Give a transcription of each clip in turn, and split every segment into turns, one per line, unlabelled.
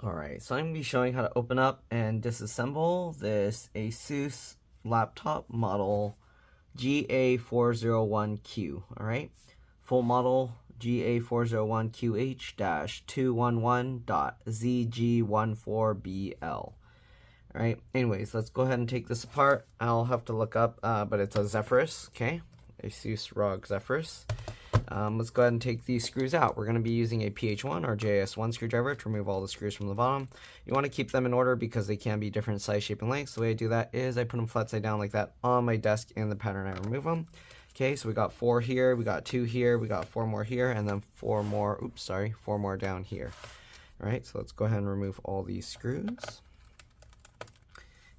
Alright, so I'm going to be showing how to open up and disassemble this ASUS laptop model GA401Q. Alright, full model GA401QH-211.ZG14BL. Alright, anyways, let's go ahead and take this apart. I'll have to look up, but it's a Zephyrus, okay? ASUS ROG Zephyrus. Let's go ahead and take these screws out. We're going to be using a PH1 or JS1 screwdriver to remove all the screws from the bottom. You want to keep them in order because they can be different size, shape, and lengths. The way I do that is I put them flat side down like that on my desk in the pattern I remove them. Okay, so we got 4 here, we got 2 here, we got 4 more here, and then 4 more down here. All right, so let's go ahead and remove all these screws.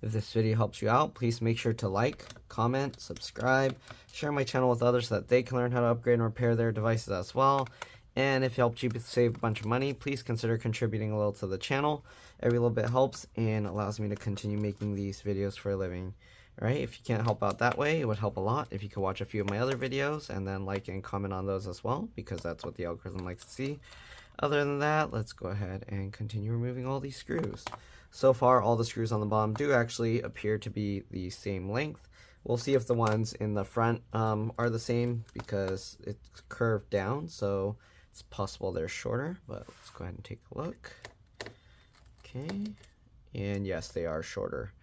If this video helps you out, please make sure to like, comment, subscribe, share my channel with others so that they can learn how to upgrade and repair their devices as well. And if it helped you save a bunch of money, please consider contributing a little to the channel. Every little bit helps and allows me to continue making these videos for a living. Alright, if you can't help out that way, it would help a lot if you could watch a few of my other videos and then like and comment on those as well, because that's what the algorithm likes to see. Other than that, let's go ahead and continue removing all these screws. So far, all the screws on the bottom do actually appear to be the same length. We'll see if the ones in the front are the same because it's curved down, so it's possible they're shorter, but let's go ahead and take a look. Okay, and yes, they are shorter.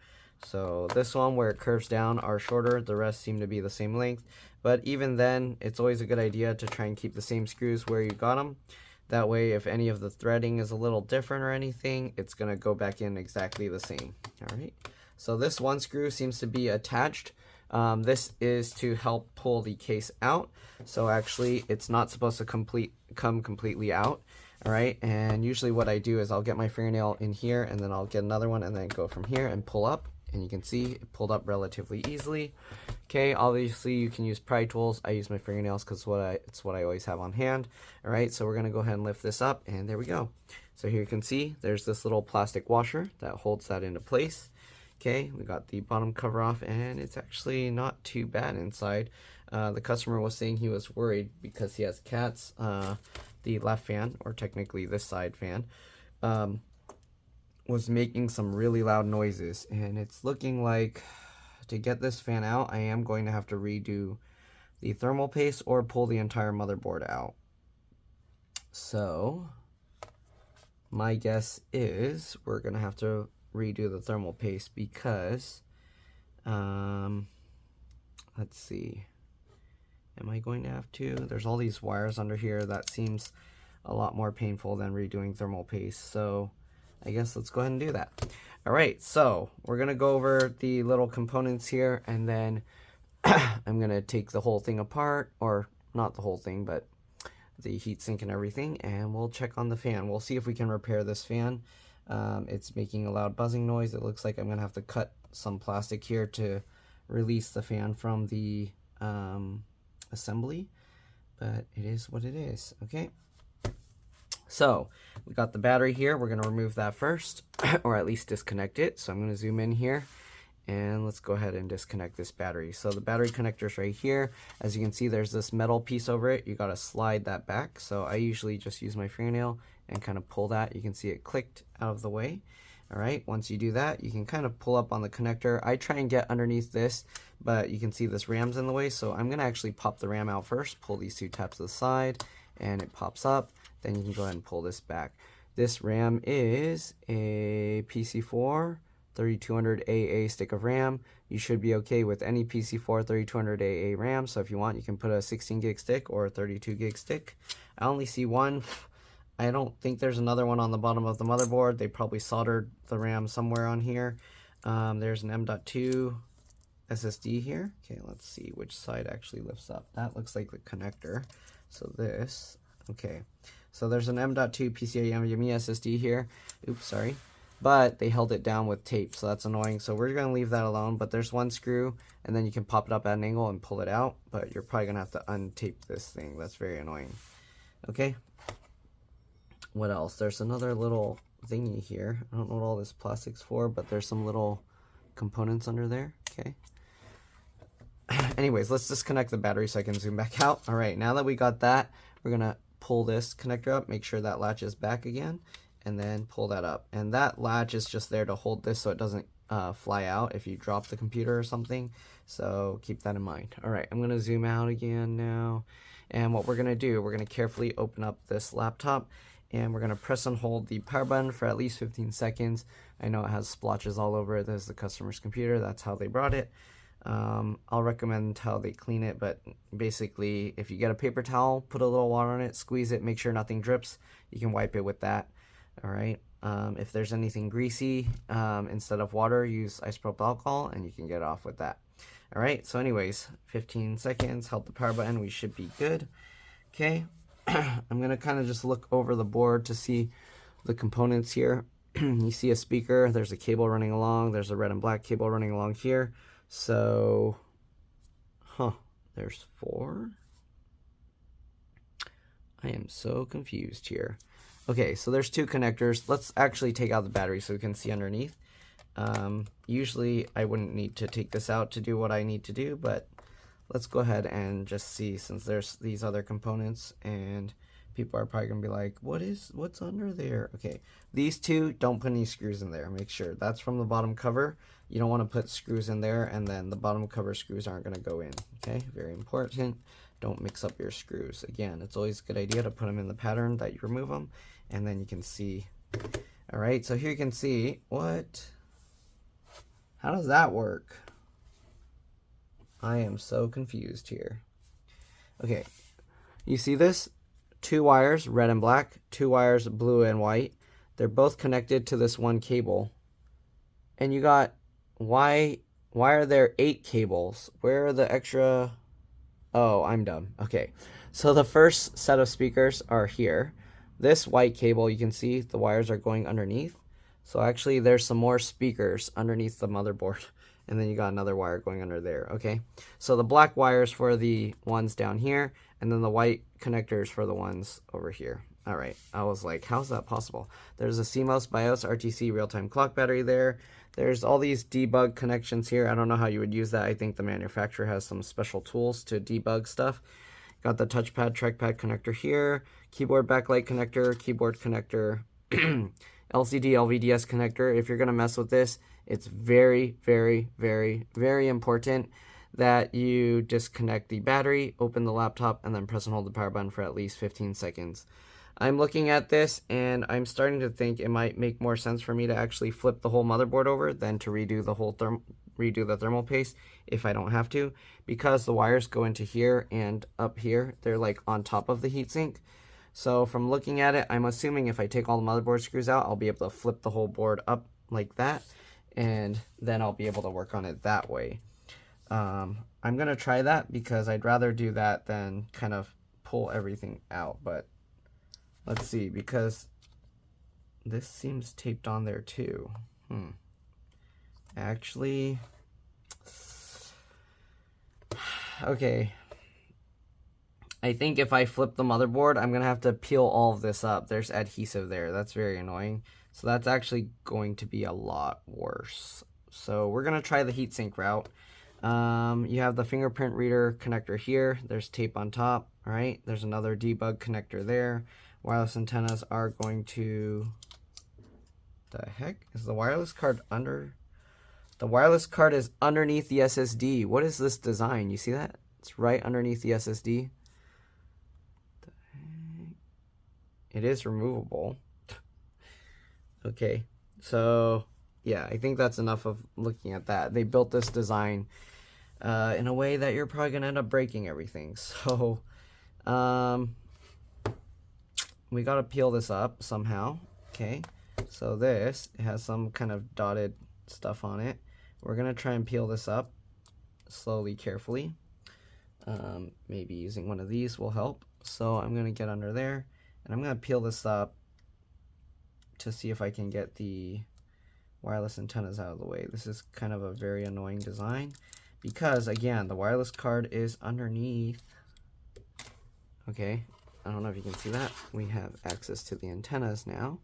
So this one where it curves down are shorter, the rest seem to be the same length, but even then, it's always a good idea to try and keep the same screws where you got them. That way, if any of the threading is a little different or anything, it's going to go back in exactly the same. All right. So this one screw seems to be attached. This is to help pull the case out. So actually, it's not supposed to come completely out. All right. And usually what I do is I'll get my fingernail in here, and then I'll get another one, and then go from here and pull up. And you can see it pulled up relatively easily. Okay, obviously you can use pry tools. I use my fingernails because it's what I always have on hand. All right, so we're going to go ahead and lift this up, and there we go. So here you can see there's this little plastic washer that holds that into place. Okay, we got the bottom cover off, and it's actually not too bad inside. The customer was saying he was worried because he has cats. The left fan, or technically this side fan, was making some really loud noises, and it's looking like to get this fan out, I am going to have to redo the thermal paste or pull the entire motherboard out. So my guess is we're gonna have to redo the thermal paste because let's see, am I going to have to? There's all these wires under here. That seems a lot more painful than redoing thermal paste, so I guess let's go ahead and do that. All right, so we're gonna go over the little components here, and then I'm gonna take the whole thing apart, or not the whole thing, but the heatsink and everything, and we'll check on the fan. We'll see if we can repair this fan. It's making a loud buzzing noise. It looks like I'm gonna have to cut some plastic here to release the fan from the assembly, but it is what it is. Okay. So we got the battery here. We're going to remove that first, or at least disconnect it. So I'm going to zoom in here, and let's go ahead and disconnect this battery. So the battery connector is right here. As you can see, there's this metal piece over it. You got to slide that back. So I usually just use my fingernail and kind of pull that. You can see it clicked out of the way. All right, once you do that, you can kind of pull up on the connector. I try and get underneath this, but you can see this ram's in the way. So I'm going to actually pop the ram out first, pull these 2 tabs to the side, and it pops up. Then you can go ahead and pull this back. This RAM is a PC4 3200 AA stick of RAM. You should be okay with any PC4 3200 AA RAM. So if you want, you can put a 16 gig stick or a 32 gig stick. I only see one. I don't think there's another one on the bottom of the motherboard. They probably soldered the RAM somewhere on here. There's an M.2 SSD here. Okay, let's see which side actually lifts up. That looks like the connector. So this, okay. So there's an M.2 PCIe NVMe SSD here. Oops, sorry. But they held it down with tape, so that's annoying. So we're going to leave that alone. But there's one screw, and then you can pop it up at an angle and pull it out. But you're probably going to have to untape this thing. That's very annoying. Okay. What else? There's another little thingy here. I don't know what all this plastic's for, but there's some little components under there. Okay. Anyways, let's disconnect the battery so I can zoom back out. All right, now that we got that, we're going to pull this connector up, make sure that latches back again, and then pull that up. And that latch is just there to hold this so it doesn't fly out if you drop the computer or something. So keep that in mind. All right, I'm gonna zoom out again now. And what we're gonna do, we're gonna carefully open up this laptop and we're gonna press and hold the power button for at least 15 seconds. I know it has splotches all over it. This is the customer's computer. That's how they brought it. I'll recommend how they clean it, but basically if you get a paper towel, put a little water on it, squeeze it, make sure nothing drips. You can wipe it with that. All right. If there's anything greasy, instead of water, use isopropyl alcohol and you can get off with that. All right. So anyways, 15 seconds, held the power button. We should be good. Okay. I'm going to kind of just look over the board to see the components here. You see a speaker, there's a cable running along, there's a red and black cable running along here. So, there's 4. I am so confused here. Okay, so there's 2 connectors. Let's actually take out the battery so we can see underneath. Usually I wouldn't need to take this out to do what I need to do, but let's go ahead and just see, since there's these other components and people are probably gonna be like, what's under there? Okay, these 2, don't put any screws in there. Make sure that's from the bottom cover. You don't want to put screws in there, and then the bottom cover screws aren't gonna go in. Okay, very important. Don't mix up your screws. Again, it's always a good idea to put them in the pattern that you remove them, and then you can see. All right, so here you can see how does that work? I am so confused here. Okay, you see this? 2 wires, red and black, 2 wires, blue and white. They're both connected to this one cable. And you got, why are there 8 cables? Where are the extra? Oh, I'm dumb. Okay, so the first set of speakers are here. This white cable, you can see the wires are going underneath. So actually there's some more speakers underneath the motherboard. And then you got another wire going under there, okay? So the black wires for the ones down here, and then the white connectors for the ones over here. All right, I was like, how's that possible? There's a CMOS BIOS RTC real-time clock battery there. There's all these debug connections here. I don't know how you would use that. I think the manufacturer has some special tools to debug stuff. Got the touchpad, trackpad connector here, keyboard backlight connector, keyboard connector, LCD LVDS connector. If you're gonna mess with this, it's very, very, very, very important that you disconnect the battery, open the laptop, and then press and hold the power button for at least 15 seconds. I'm looking at this and I'm starting to think it might make more sense for me to actually flip the whole motherboard over than to redo the thermal paste if I don't have to, because the wires go into here and up here. They're like on top of the heatsink. So from looking at it, I'm assuming if I take all the motherboard screws out, I'll be able to flip the whole board up like that, and then I'll be able to work on it that way. I'm going to try that because I'd rather do that than kind of pull everything out. But let's see, because this seems taped on there too. Actually, okay. I think if I flip the motherboard, I'm going to have to peel all of this up. There's adhesive there. That's very annoying. So that's actually going to be a lot worse. So we're going to try the heatsink route. You have the fingerprint reader connector here. There's tape on top. All right. There's another debug connector there. Wireless antennas are going to... The heck? Is the wireless card under... The wireless card is underneath the SSD. What is this design? You see that? It's right underneath the SSD. It is removable. Okay, so yeah, I think that's enough of looking at that. They built this design in a way that you're probably gonna end up breaking everything. So we gotta peel this up somehow. Okay, so this, it has some kind of dotted stuff on it. We're gonna try and peel this up slowly, carefully. Maybe using one of these will help. So I'm gonna get under there and I'm gonna peel this up to see if I can get the wireless antennas out of the way. This is kind of a very annoying design because, again, the wireless card is underneath. Okay, I don't know if you can see that. We have access to the antennas now,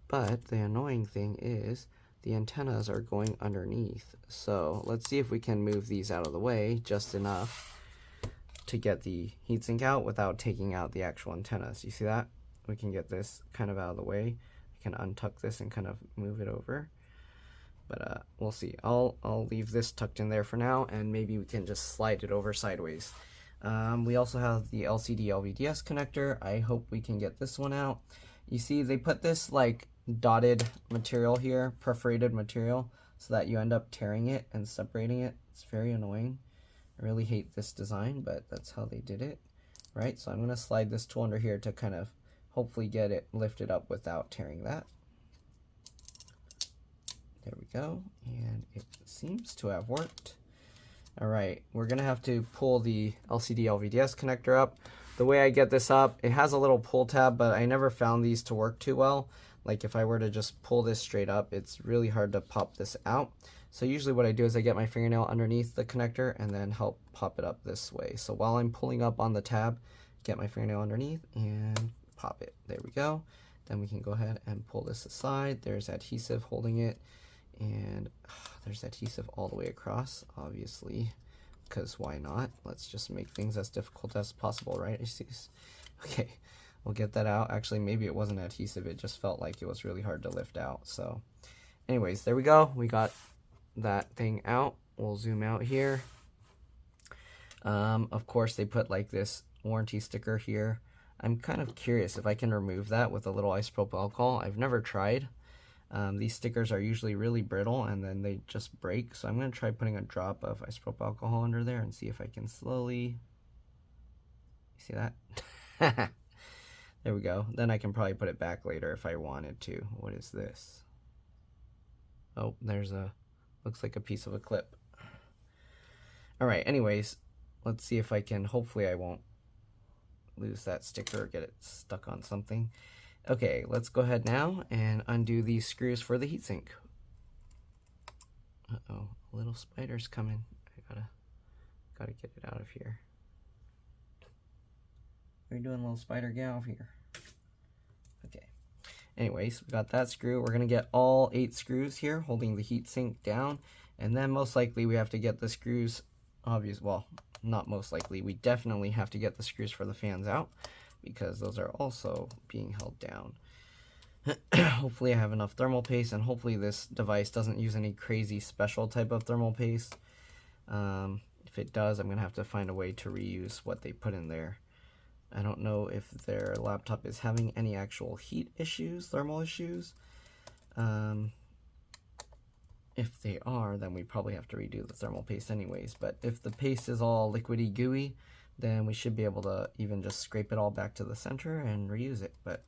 but the annoying thing is the antennas are going underneath. So let's see if we can move these out of the way just enough to get the heatsink out without taking out the actual antennas. You see that? We can get this kind of out of the way. I can untuck this and kind of move it over. But we'll see. I'll leave this tucked in there for now, and maybe we can just slide it over sideways. We also have the LCD LVDS connector. I hope we can get this one out. You see, they put this like dotted material here, perforated material, so that you end up tearing it and separating it. It's very annoying. I really hate this design, but that's how they did it, right? So I'm going to slide this tool under here to kind of hopefully get it lifted up without tearing that. There we go, and it seems to have worked. All right, we're gonna have to pull the LCD LVDS connector up. The way I get this up, it has a little pull tab, but I never found these to work too well. Like if I were to just pull this straight up, it's really hard to pop this out. So usually what I do is I get my fingernail underneath the connector and then help pop it up this way. So while I'm pulling up on the tab, get my fingernail underneath and pop it. There we go. Then we can go ahead and pull this aside. There's adhesive holding it. And there's adhesive all the way across, obviously, because why not? Let's just make things as difficult as possible, right? Okay, we'll get that out. Actually, maybe it wasn't adhesive, it just felt like it was really hard to lift out. So anyways, there we go. We got that thing out. We'll zoom out here. Of course, they put like this warranty sticker here. I'm kind of curious if I can remove that with a little isopropyl alcohol. I've never tried. These stickers are usually really brittle and then they just break. So I'm going to try putting a drop of isopropyl alcohol under there and see if I can slowly... See that? There we go. Then I can probably put it back later if I wanted to. What is this? Oh, there's a... Looks like a piece of a clip. Alright, anyways, let's see if I can... Hopefully I won't lose that sticker or get it stuck on something. Okay, let's go ahead now and undo these screws for the heatsink. Uh-oh, a little spider's coming. I gotta get it out of here. What are you doing, little spider? Get out of here. Okay. Anyways, we got that screw. We're gonna get all 8 screws here holding the heatsink down, and then most likely we have to get the screws, well, not most likely, we definitely have to get the screws for the fans out, because those are also being held down. Hopefully I have enough thermal paste, and hopefully this device doesn't use any crazy special type of thermal paste. If it does, I'm going to have to find a way to reuse what they put in there. I don't know if their laptop is having any actual heat issues, thermal issues. If they are, then we probably have to redo the thermal paste anyways. But if the paste is all liquidy gooey, then we should be able to even just scrape it all back to the center and reuse it, but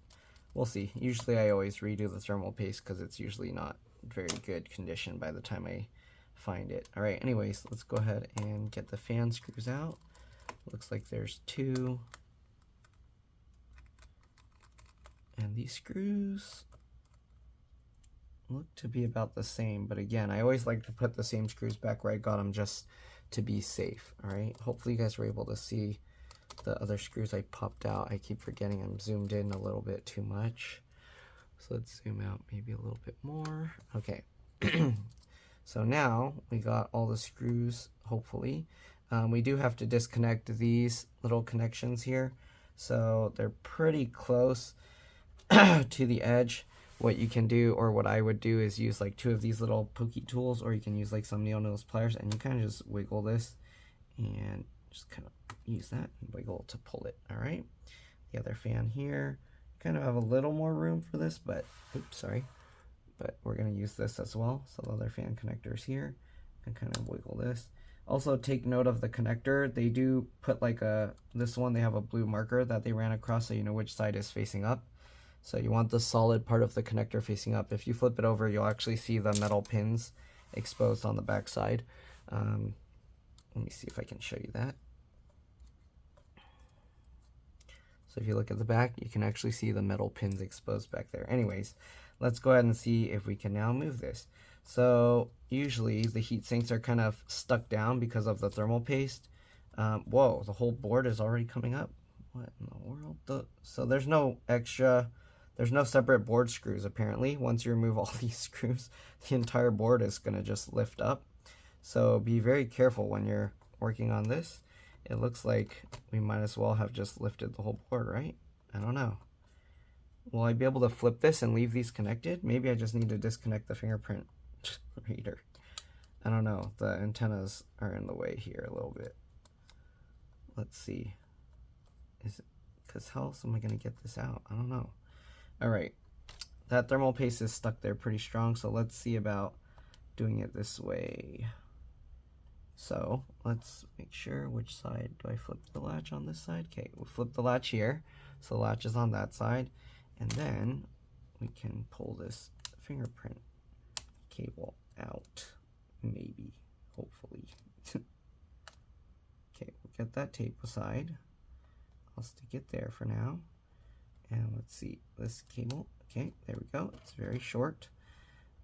we'll see. Usually I always redo the thermal paste because it's usually not very good condition by the time I find it. Alright, anyways, let's go ahead and get the fan screws out. Looks like there's 2. And these screws look to be about the same, but again, I always like to put the same screws back where I got them just to be safe. All right, hopefully you guys were able to see the other screws I popped out. I keep forgetting I'm zoomed in a little bit too much, so let's zoom out maybe a little bit more. Okay. So now we got all the screws, hopefully. We do have to disconnect these little connections here, so they're pretty close to the edge. What you can do, or what I would do, is use like 2 of these little pokey tools, or you can use like some nail nose pliers, and you kind of just wiggle this and just kind of use that and wiggle to pull it. All right, the other fan here, kind of have a little more room for this, but oops, sorry, but we're going to use this as well. So the other fan connectors here, and kind of wiggle this. Also take note of the connector. They do put like this one, they have a blue marker that they ran across so you know which side is facing up. So you want the solid part of the connector facing up. If you flip it over, you'll actually see the metal pins exposed on the back side. Let me see if I can show you that. So if you look at the back, you can actually see the metal pins exposed back there. Anyways, let's go ahead and see if we can now move this. So usually the heat sinks are kind of stuck down because of the thermal paste. Whoa, the whole board is already coming up. What in the world? So there's no separate board screws apparently. Once you remove all these screws, the entire board is going to just lift up. So be very careful when you're working on this. It looks like we might as well have just lifted the whole board, right? I don't know. Will I be able to flip this and leave these connected? Maybe I just need to disconnect the fingerprint reader. I don't know. The antennas are in the way here a little bit. Let's see. Is it, because how else am I going to get this out? I don't know. All right. That thermal paste is stuck there pretty strong, so let's see about doing it this way. So let's make sure, which side do I flip the latch on this side? Okay, we'll flip the latch here. So the latch is on that side. And then we can pull this fingerprint cable out. Maybe, hopefully. Okay, we'll get that tape aside. I'll stick it there for now. And let's see, this cable. Okay, there we go. It's very short.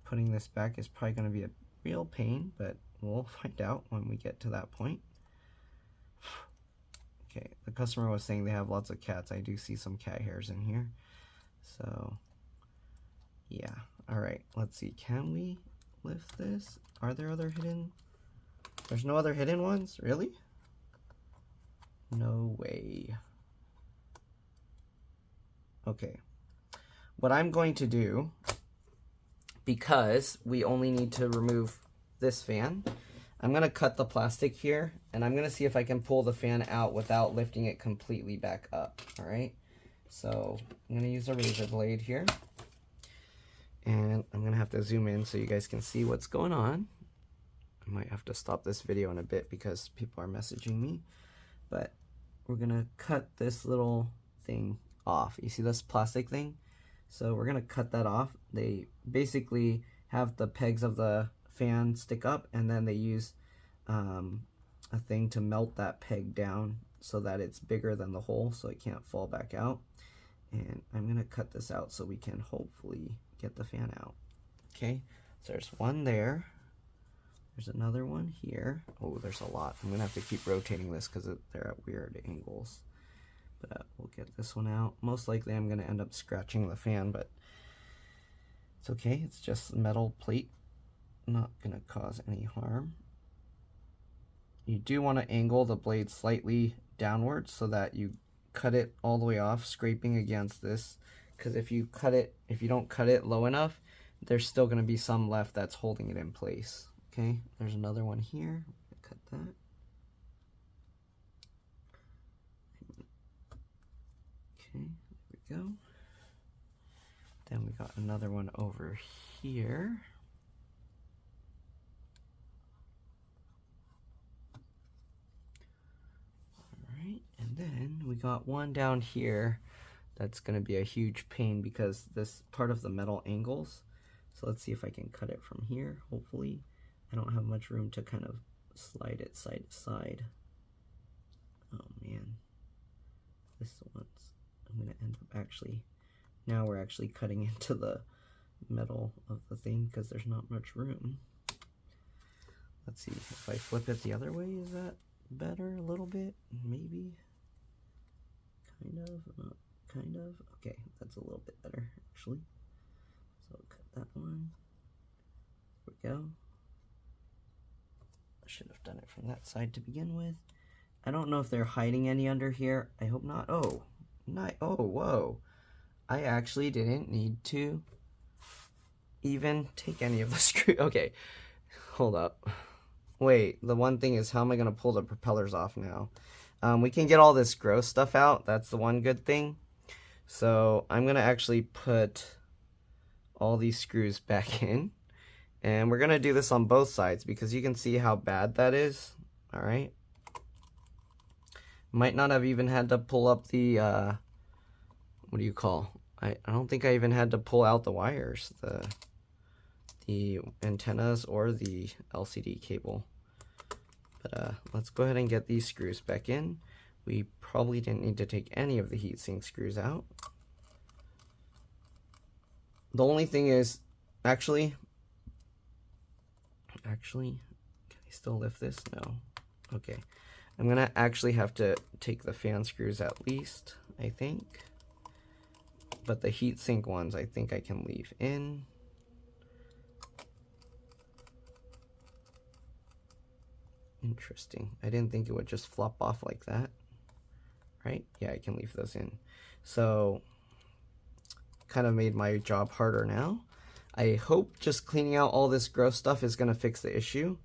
Putting this back is probably going to be a real pain, but we'll find out when we get to that point. Okay, the customer was saying they have lots of cats. I do see some cat hairs in here. So, yeah. All right, let's see. Can we lift this? Are there other hidden? There's no other hidden ones? Really? No way. Okay. What I'm going to do, because we only need to remove this fan, I'm going to cut the plastic here, and I'm going to see if I can pull the fan out without lifting it completely back up. All right. So I'm going to use a razor blade here, and I'm going to have to zoom in so you guys can see what's going on. I might have to stop this video in a bit because people are messaging me, but we're going to cut this little thing off. You see this plastic thing? So we're going to cut that off. They basically have the pegs of the fan stick up, and then they use a thing to melt that peg down so that it's bigger than the hole so it can't fall back out. And I'm going to cut this out so we can hopefully get the fan out. Okay, so there's one there. There's another one here. Oh, there's a lot. I'm going to have to keep rotating this because they're at weird angles. But we'll get this one out. Most likely I'm going to end up scratching the fan, but it's okay. It's just metal plate. Not going to cause any harm. You do want to angle the blade slightly downwards so that you cut it all the way off, scraping against this, because if you don't cut it low enough, there's still going to be some left that's holding it in place. Okay, there's another one here. Cut that. Okay, there we go. Then we got another one over here. And then we got one down here that's going to be a huge pain because this part of the metal angles. So let's see if I can cut it from here. Hopefully I don't have much room to kind of slide it side to side. Oh man, this one's, I'm going to end up actually, now we're actually cutting into the metal of the thing because there's not much room. Let's see if I flip it the other way. Is that better a little bit? Maybe. Kind of, not kind of. Okay, that's a little bit better actually. So cut that one. There we go. I should have done it from that side to begin with. I don't know if they're hiding any under here. I hope not. Oh, oh, whoa. I actually didn't need to even take any of the screw. Okay, hold up. Wait, the one thing is, how am I going to pull the propellers off now? We can get all this gross stuff out. That's the one good thing. So I'm going to actually put all these screws back in. And we're going to do this on both sides because you can see how bad that is. All right. Might not have even had to pull up the, what do you call? I don't think I even had to pull out the wires, the antennas or the LCD cable. But let's go ahead and get these screws back in. We probably didn't need to take any of the heatsink screws out. The only thing is, actually, can I still lift this? No. Okay. I'm going to actually have to take the fan screws at least, I think. But the heatsink ones, I think I can leave in. Interesting. I didn't think it would just flop off like that. Right? Yeah, I can leave those in. So kind of made my job harder now. I hope just cleaning out all this gross stuff is going to fix the issue.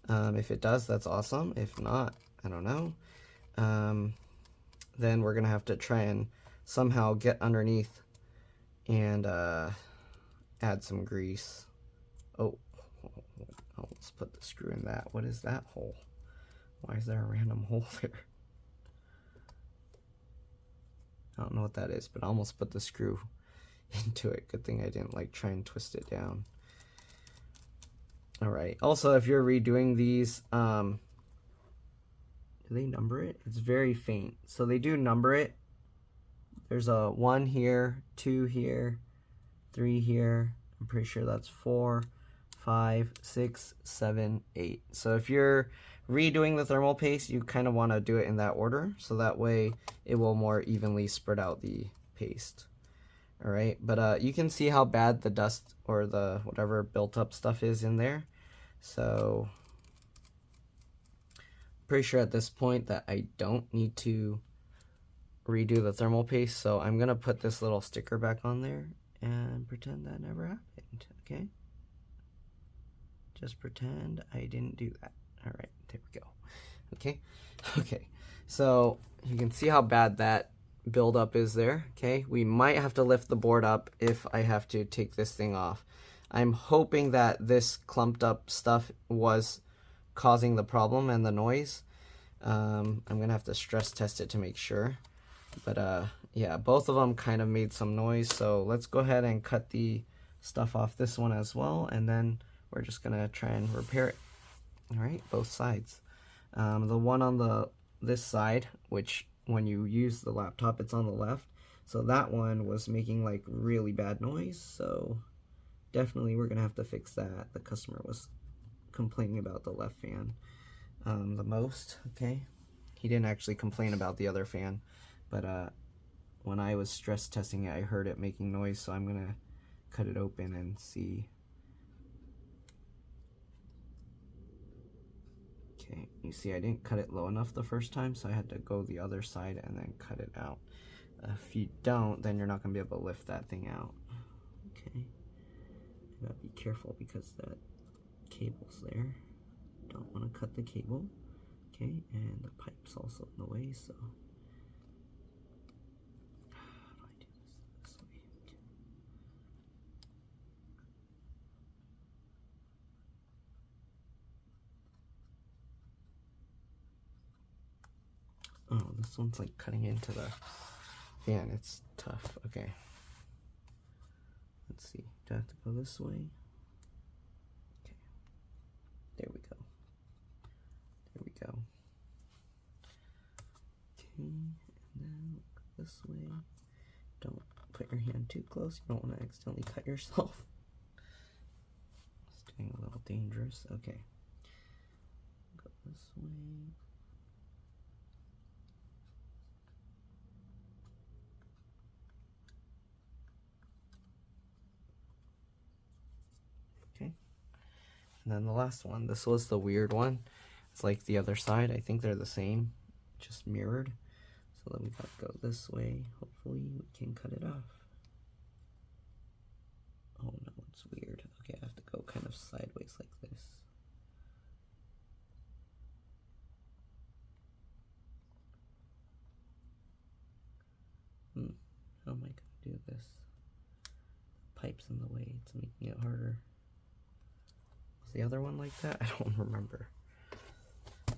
If it does, that's awesome. If not, I don't know. Then we're going to have to try and somehow get underneath and add some grease. Oh, let's put the screw in that. What is that hole? Why is there a random hole there? I don't know what that is, but I almost put the screw into it. Good thing I didn't like try and twist it down. All right. Also, if you're redoing these, do they number it? It's very faint. So they do number it. There's a 1 here, 2 here, 3 here. I'm pretty sure that's 4, 5, 6, 7, 8. So if you're redoing the thermal paste, you kind of want to do it in that order, so that way it will more evenly spread out the paste. All right, but you can see how bad the dust or the whatever built up stuff is in there. So pretty sure at this point that I don't need to redo the thermal paste, so I'm gonna put this little sticker back on there and pretend that never happened. Okay, just pretend I didn't do that. All right, there we go. Okay, so you can see how bad that buildup is there. Okay, we might have to lift the board up if I have to take this thing off. I'm hoping that this clumped up stuff was causing the problem and the noise. I'm gonna have to stress test it to make sure, but yeah, both of them kind of made some noise, so let's go ahead and cut the stuff off this one as well, and then we're just gonna try and repair it. All right, both sides. The one on this side, which when you use the laptop, it's on the left, so that one was making like really bad noise, so definitely we're gonna have to fix that. The customer was complaining about the left fan the most. Okay, he didn't actually complain about the other fan, but when I was stress testing it, I heard it making noise, so I'm gonna cut it open and see. Okay, you see I didn't cut it low enough the first time, so I had to go the other side and then cut it out. If you don't, then you're not going to be able to lift that thing out. Okay, you gotta be careful because that cable's there. Don't want to cut the cable. Okay, and the pipe's also in the way, so how do I do this way? Oh, this one's like cutting into the fan. It's tough. Okay. Let's see. Do I have to go this way? Okay. There we go. There we go. Okay. And then look this way. Don't put your hand too close. You don't want to accidentally cut yourself. It's getting a little dangerous. Okay. Go this way. And then the last one, this was the weird one. It's like the other side. I think they're the same, just mirrored. So then we gotta go this way. Hopefully we can cut it off. Oh no, it's weird. Okay, I have to go kind of sideways like this. How am I gonna do this? The pipe's in the way, it's making it harder. The other one like that? I don't remember. Okay.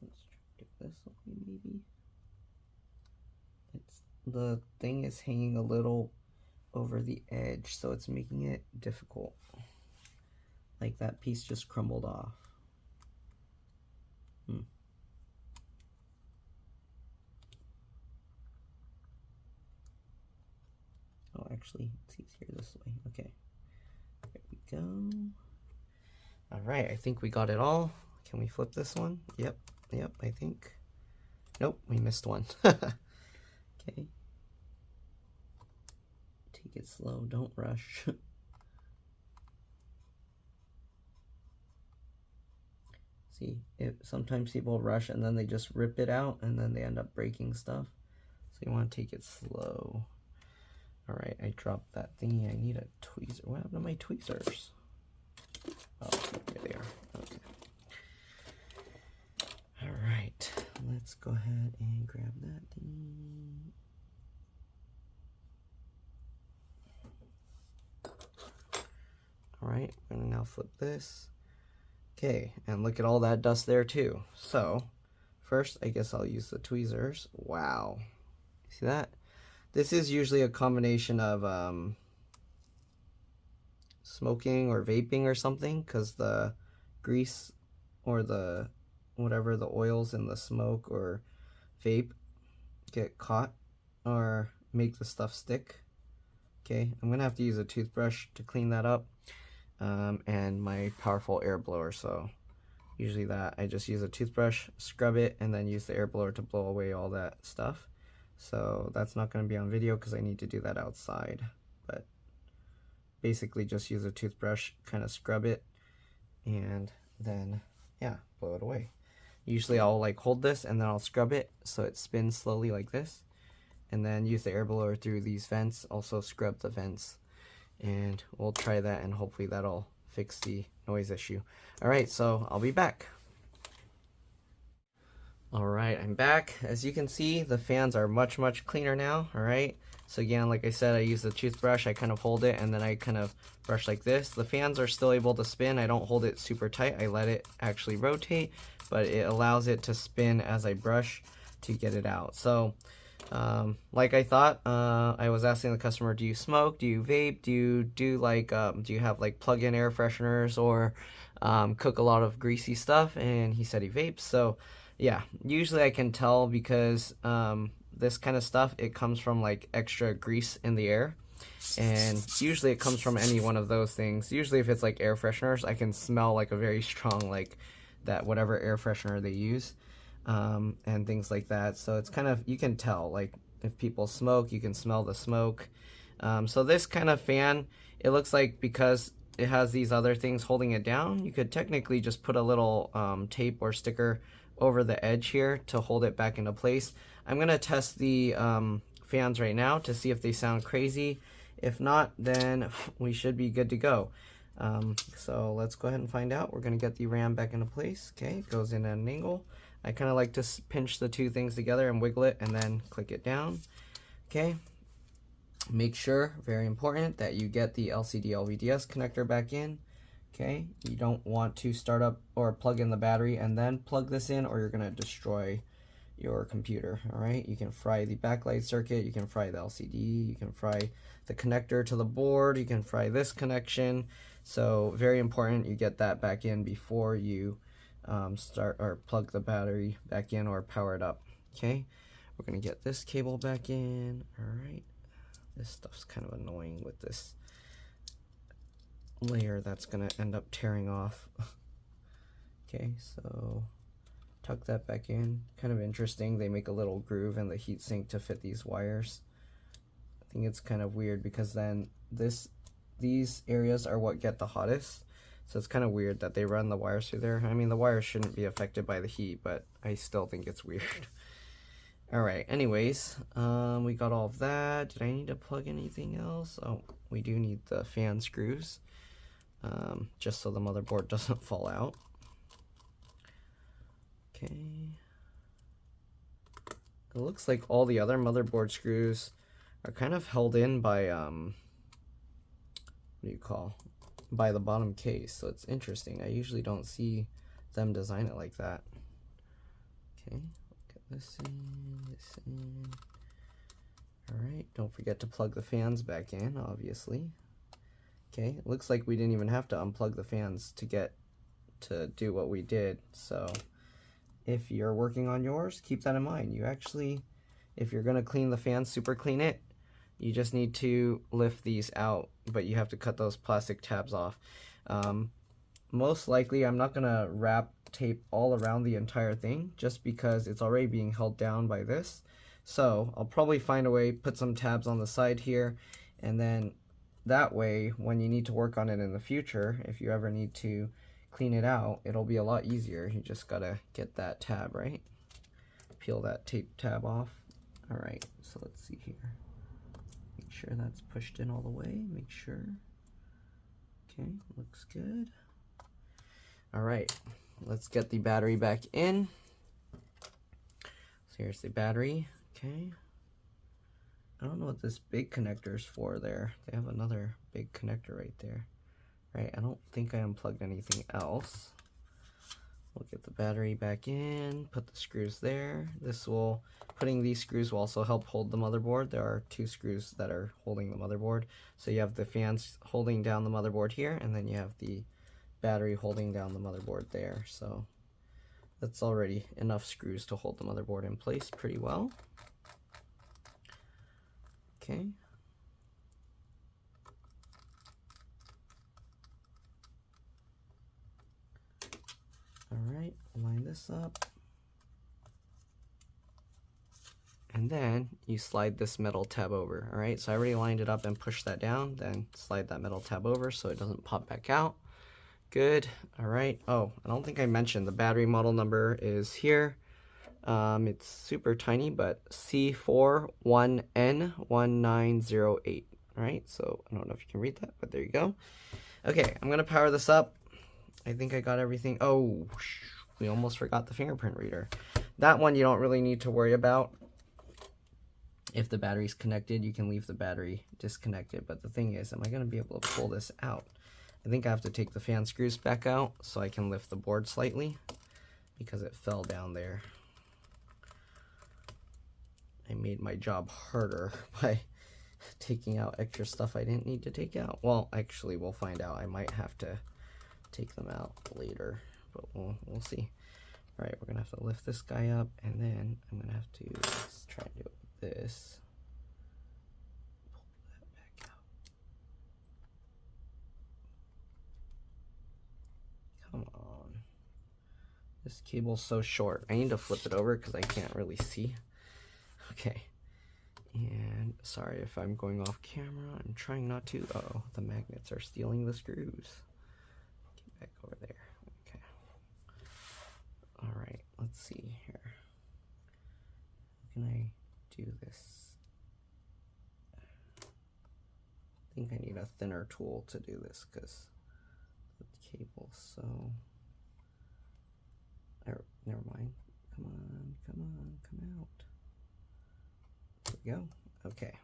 Let's try to do this way maybe. The thing is hanging a little over the edge, so it's making it difficult. Like that piece just crumbled off. Oh, actually, it's easier this way. Okay, there we go. All right, I think we got it all. Can we flip this one? Yep, I think. Nope, we missed one. Okay. Take it slow, don't rush. See, sometimes people rush and then they just rip it out and then they end up breaking stuff. So you want to take it slow. All right, I dropped that thingy. I need a tweezer. What happened to my tweezers? Oh, there they are. Okay. All right, let's go ahead and grab that thing. All right, I'm gonna now flip this. Okay, and look at all that dust there too. So, first, I guess I'll use the tweezers. Wow, see that? This is usually a combination of smoking or vaping or something, because the grease or the whatever the oils in the smoke or vape get caught or make the stuff stick. Okay, I'm gonna have to use a toothbrush to clean that up, and my powerful air blower. So usually that I just use a toothbrush, scrub it, and then use the air blower to blow away all that stuff. So that's not going to be on video because I need to do that outside, but basically just use a toothbrush, kind of scrub it, and then yeah, blow it away. Usually I'll like hold this and then I'll scrub it so it spins slowly like this, and then use the air blower through these vents, also scrub the vents, and we'll try that and hopefully that'll fix the noise issue. Alright, so I'll be back. Alright, I'm back. As you can see, the fans are much cleaner now. Alright, so again, like I said, I use the toothbrush, I kind of hold it and then I kind of brush like this. The fans are still able to spin. I don't hold it super tight, I let it actually rotate, but it allows it to spin as I brush to get it out. So like I thought, I was asking the customer, do you smoke, do you vape, do you do like do you have like plug-in air fresheners, or cook a lot of greasy stuff? And he said he vapes. So yeah, usually I can tell because this kind of stuff, it comes from like extra grease in the air, and usually it comes from any one of those things. Usually if it's like air fresheners, I can smell like a very strong, like that whatever air freshener they use, and things like that. So it's kind of, you can tell, like if people smoke, you can smell the smoke. So this kind of fan, it looks like because it has these other things holding it down, you could technically just put a little tape or sticker over the edge here to hold it back into place. I'm gonna test the fans right now to see if they sound crazy. If not, then we should be good to go. So let's go ahead and find out. We're gonna get the RAM back into place. Okay, it goes in at an angle. I kind of like to pinch the two things together and wiggle it and then click it down. Okay, make sure, very important, that you get the LCD LVDS connector back in. Okay, you don't want to start up or plug in the battery and then plug this in, or you're going to destroy your computer. All right, you can fry the backlight circuit, you can fry the LCD, you can fry the connector to the board, you can fry this connection. So very important you get that back in before you start or plug the battery back in or power it up. Okay, we're going to get this cable back in. All right, this stuff's kind of annoying with this layer that's going to end up tearing off. Okay, so tuck that back in. Kind of interesting, they make a little groove in the heatsink to fit these wires. I think it's kind of weird because then these areas are what get the hottest, so it's kind of weird that they run the wires through there. I mean, the wires shouldn't be affected by the heat, but I still think it's weird. Alright, anyways, we got all of that. Did I need to plug anything else? Oh, we do need the fan screws, just so the motherboard doesn't fall out. Okay. It looks like all the other motherboard screws are kind of held in by, by the bottom case, so it's interesting. I usually don't see them design it like that. Okay, get this in. Alright, don't forget to plug the fans back in, obviously. Okay, it looks like we didn't even have to unplug the fans to get to do what we did, so if you're working on yours, keep that in mind. You actually, if you're going to clean the fan, super clean it, you just need to lift these out, but you have to cut those plastic tabs off. Most likely, I'm not going to wrap tape all around the entire thing, just because it's already being held down by this. So I'll probably find a way, put some tabs on the side here, and then that way, when you need to work on it in the future, if you ever need to clean it out, it'll be a lot easier. You just gotta get that tab, right? Peel that tape tab off. All right, so let's see here. Make sure that's pushed in all the way, make sure. Okay, looks good. All right, let's get the battery back in. So here's the battery, okay. I don't know what this big connector is for there. They have another big connector right there. Right, I don't think I unplugged anything else. We'll get the battery back in, put the screws there. Putting these screws will also help hold the motherboard. There are 2 screws that are holding the motherboard. So you have the fans holding down the motherboard here, and then you have the battery holding down the motherboard there. So that's already enough screws to hold the motherboard in place pretty well. Okay. Alright, line this up. And then you slide this metal tab over. Alright, so I already lined it up and pushed that down. Then slide that metal tab over so it doesn't pop back out. Good. Alright. Oh, I don't think I mentioned the battery model number is here. It's super tiny, but C41N1908. Alright, so I don't know if you can read that, but there you go. Okay, I'm going to power this up. I think I got everything. Oh, we almost forgot the fingerprint reader. That one you don't really need to worry about. If the battery's connected, you can leave the battery disconnected. But the thing is, am I going to be able to pull this out? I think I have to take the fan screws back out so I can lift the board slightly because it fell down there. I made my job harder by taking out extra stuff I didn't need to take out. Well, actually, we'll find out. I might have to take them out later, but we'll see. All right, we're gonna have to lift this guy up, and then I'm gonna have to, let's try and do it with this. Pull that back out. Come on. This cable's so short. I need to flip it over because I can't really see. Okay. And sorry if I'm going off camera. I'm trying not to. Uh-oh, the magnets are stealing the screws. Get back over there. Okay. All right, let's see here. How can I do this? I think I need a thinner tool to do this because the cable's so... Never mind. Come on, come on, come out. There we go. Okay,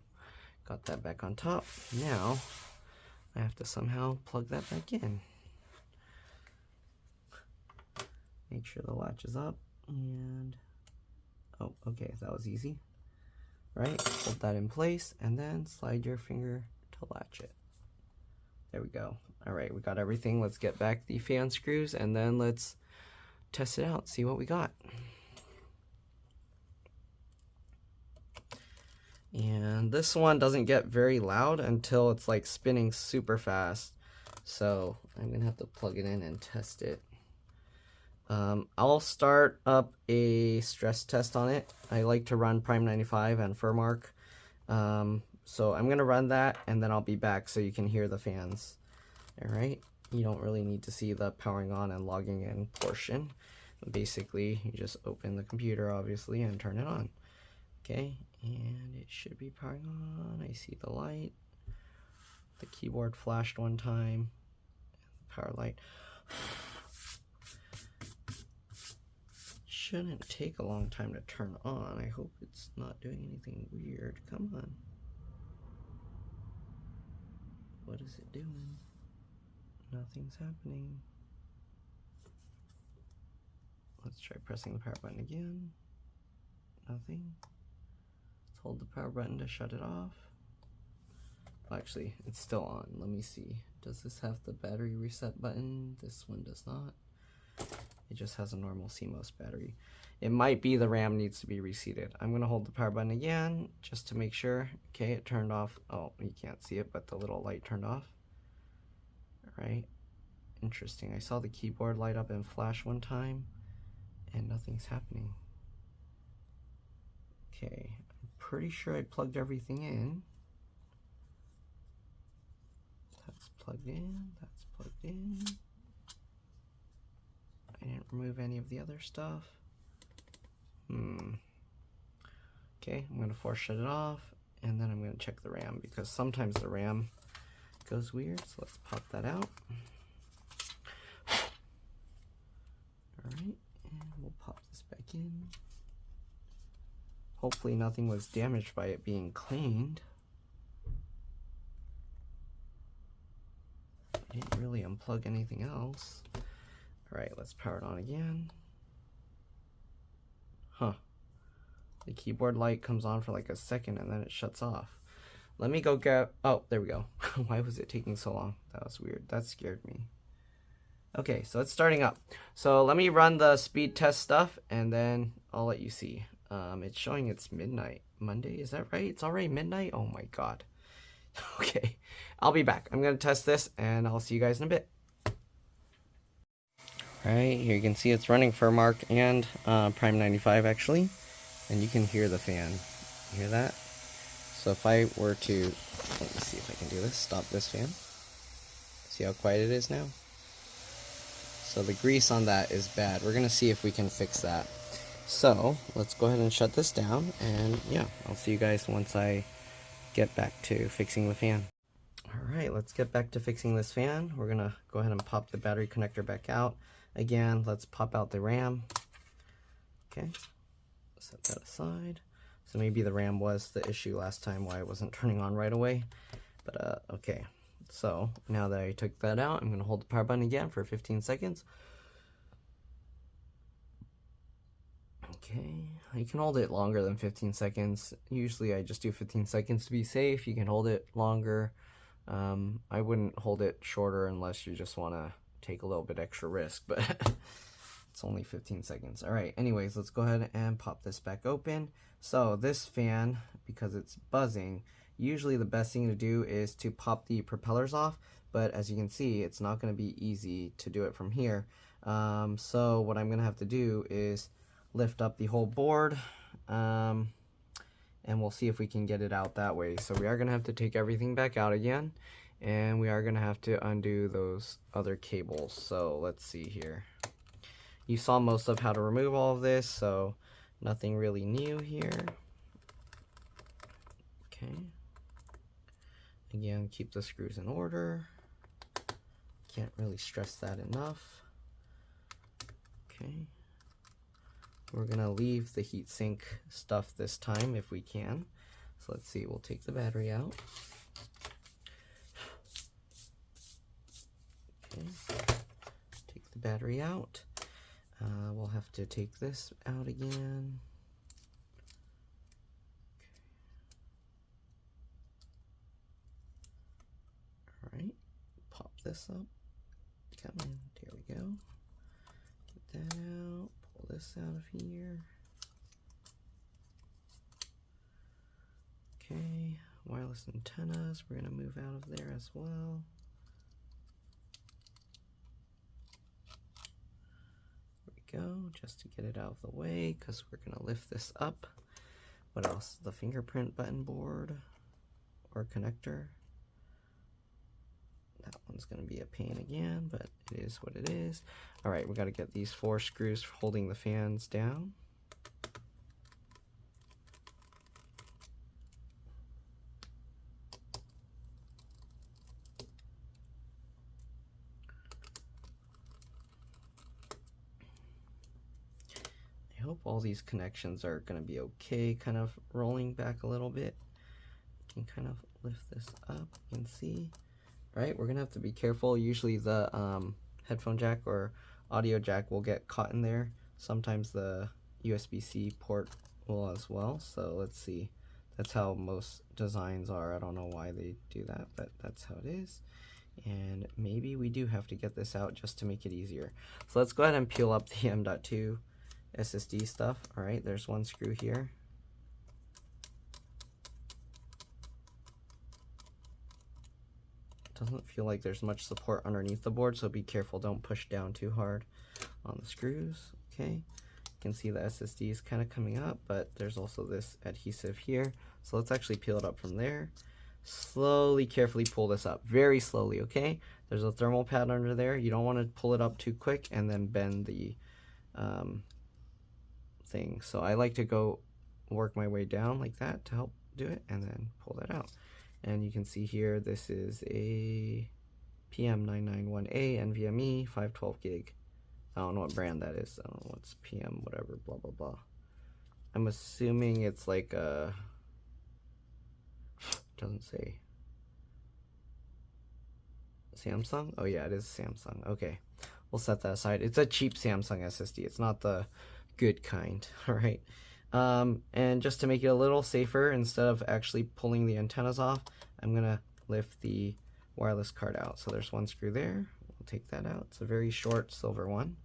got that back on top. Now I have to somehow plug that back in. Make sure the latch is up, and oh, okay, that was easy. Right, hold that in place, and then slide your finger to latch it. There we go. All right, we got everything. Let's get back the fan screws, and then let's test it out, see what we got. And this one doesn't get very loud until it's like spinning super fast. So I'm gonna have to plug it in and test it. I'll start up a stress test on it. I like to run Prime 95 and Furmark. So I'm gonna run that and then I'll be back so you can hear the fans. All right, you don't really need to see the powering on and logging in portion. Basically, you just open the computer, obviously, and turn it on. Okay, and it should be powering on. I see the light. The keyboard flashed one time. Power light. Shouldn't take a long time to turn on. I hope it's not doing anything weird. Come on. What is it doing? Nothing's happening. Let's try pressing the power button again. Nothing. Let's hold the power button to shut it off. Well, actually, it's still on. Let me see. Does this have the battery reset button? This one does not. It just has a normal CMOS battery. It might be the RAM needs to be reseated. I'm going to hold the power button again just to make sure. Okay, it turned off. Oh, you can't see it, but the little light turned off. All right. Interesting. I saw the keyboard light up and flash one time, and nothing's happening. Okay, I'm pretty sure I plugged everything in. That's plugged in, that's plugged in. I didn't remove any of the other stuff. Okay, I'm gonna force shut it off, and then I'm gonna check the RAM because sometimes the RAM goes weird. So let's pop that out. All right, and we'll pop this back in. Hopefully nothing was damaged by it being cleaned. I didn't really unplug anything else. All right, let's power it on again. Huh. The keyboard light comes on for like a second and then it shuts off. Let me go get, oh, there we go. Why was it taking so long? That was weird. That scared me. Okay, so it's starting up. So let me run the speed test stuff and then I'll let you see. It's showing it's midnight. Monday, is that right? It's already midnight? Oh my god. Okay, I'll be back. I'm going to test this and I'll see you guys in a bit. Alright, here you can see it's running for Mark and Prime 95 actually. And you can hear the fan. You hear that? So if I were to, let me see if I can do this, stop this fan. See how quiet it is now? So the grease on that is bad. We're going to see if we can fix that. So let's go ahead and shut this down, and yeah, I'll see you guys once I get back to fixing the fan. Alright, let's get back to fixing this fan. We're going to go ahead and pop the battery connector back out. Again, let's pop out the RAM. Okay, set that aside. So maybe the RAM was the issue last time, why it wasn't turning on right away. But okay, so now that I took that out, I'm going to hold the power button again for 15 seconds. Okay, you can hold it longer than 15 seconds. Usually I just do 15 seconds to be safe. You can hold it longer. I wouldn't hold it shorter unless you just want to take a little bit extra risk, but it's only 15 seconds. All right, anyways, let's go ahead and pop this back open. So this fan, because it's buzzing, usually the best thing to do is to pop the propellers off, but as you can see, it's not going to be easy to do it from here. So what I'm going to have to do is lift up the whole board, and we'll see if we can get it out that way. So we are going to have to take everything back out again, and we are going to have to undo those other cables. So let's see here. You saw most of how to remove all of this, so nothing really new here. Okay. Again, keep the screws in order. Can't really stress that enough. Okay. We're gonna leave the heatsink stuff this time if we can. So let's see, we'll take the battery out. Okay, take the battery out. We'll have to take this out again. Okay. Alright, pop this up. Come in, there we go. Get that out. Pull this out of here. Okay, wireless antennas, we're going to move out of there as well. There we go, just to get it out of the way, because we're going to lift this up. What else? The fingerprint button board or connector. That one's going to be a pain again, but it is what it is. All right, we got to get these 4 screws holding the fans down. I hope all these connections are going to be okay. Kind of rolling back a little bit. You can kind of lift this up. You can see. Right, we're gonna have to be careful. Usually the headphone jack or audio jack will get caught in there. Sometimes the USB-C port will as well. So let's see. That's how most designs are. I don't know why they do that, but that's how it is. And maybe we do have to get this out just to make it easier. So let's go ahead and peel up the M.2 SSD stuff. All right, there's one screw here. Doesn't feel like there's much support underneath the board, so be careful, don't push down too hard on the screws. Okay, you can see the SSD is kind of coming up, but there's also this adhesive here. So let's actually peel it up from there. slowly, carefully pull this up. Very slowly, okay? There's a thermal pad under there. You don't want to pull it up too quick and then bend the thing. So I like to go work my way down like that to help do it, and then pull that out. And you can see here, this is a PM991A NVMe 512 gig. I don't know what brand that is. I don't know what's PM whatever blah blah blah. I'm assuming it's like a, doesn't say, Samsung? Oh yeah, it is Samsung. Okay, we'll set that aside. It's a cheap Samsung SSD. It's not the good kind, all right? And just to make it a little safer, instead of actually pulling the antennas off, I'm gonna lift the wireless card out. So there's one screw there. We'll take that out. It's a very short silver one.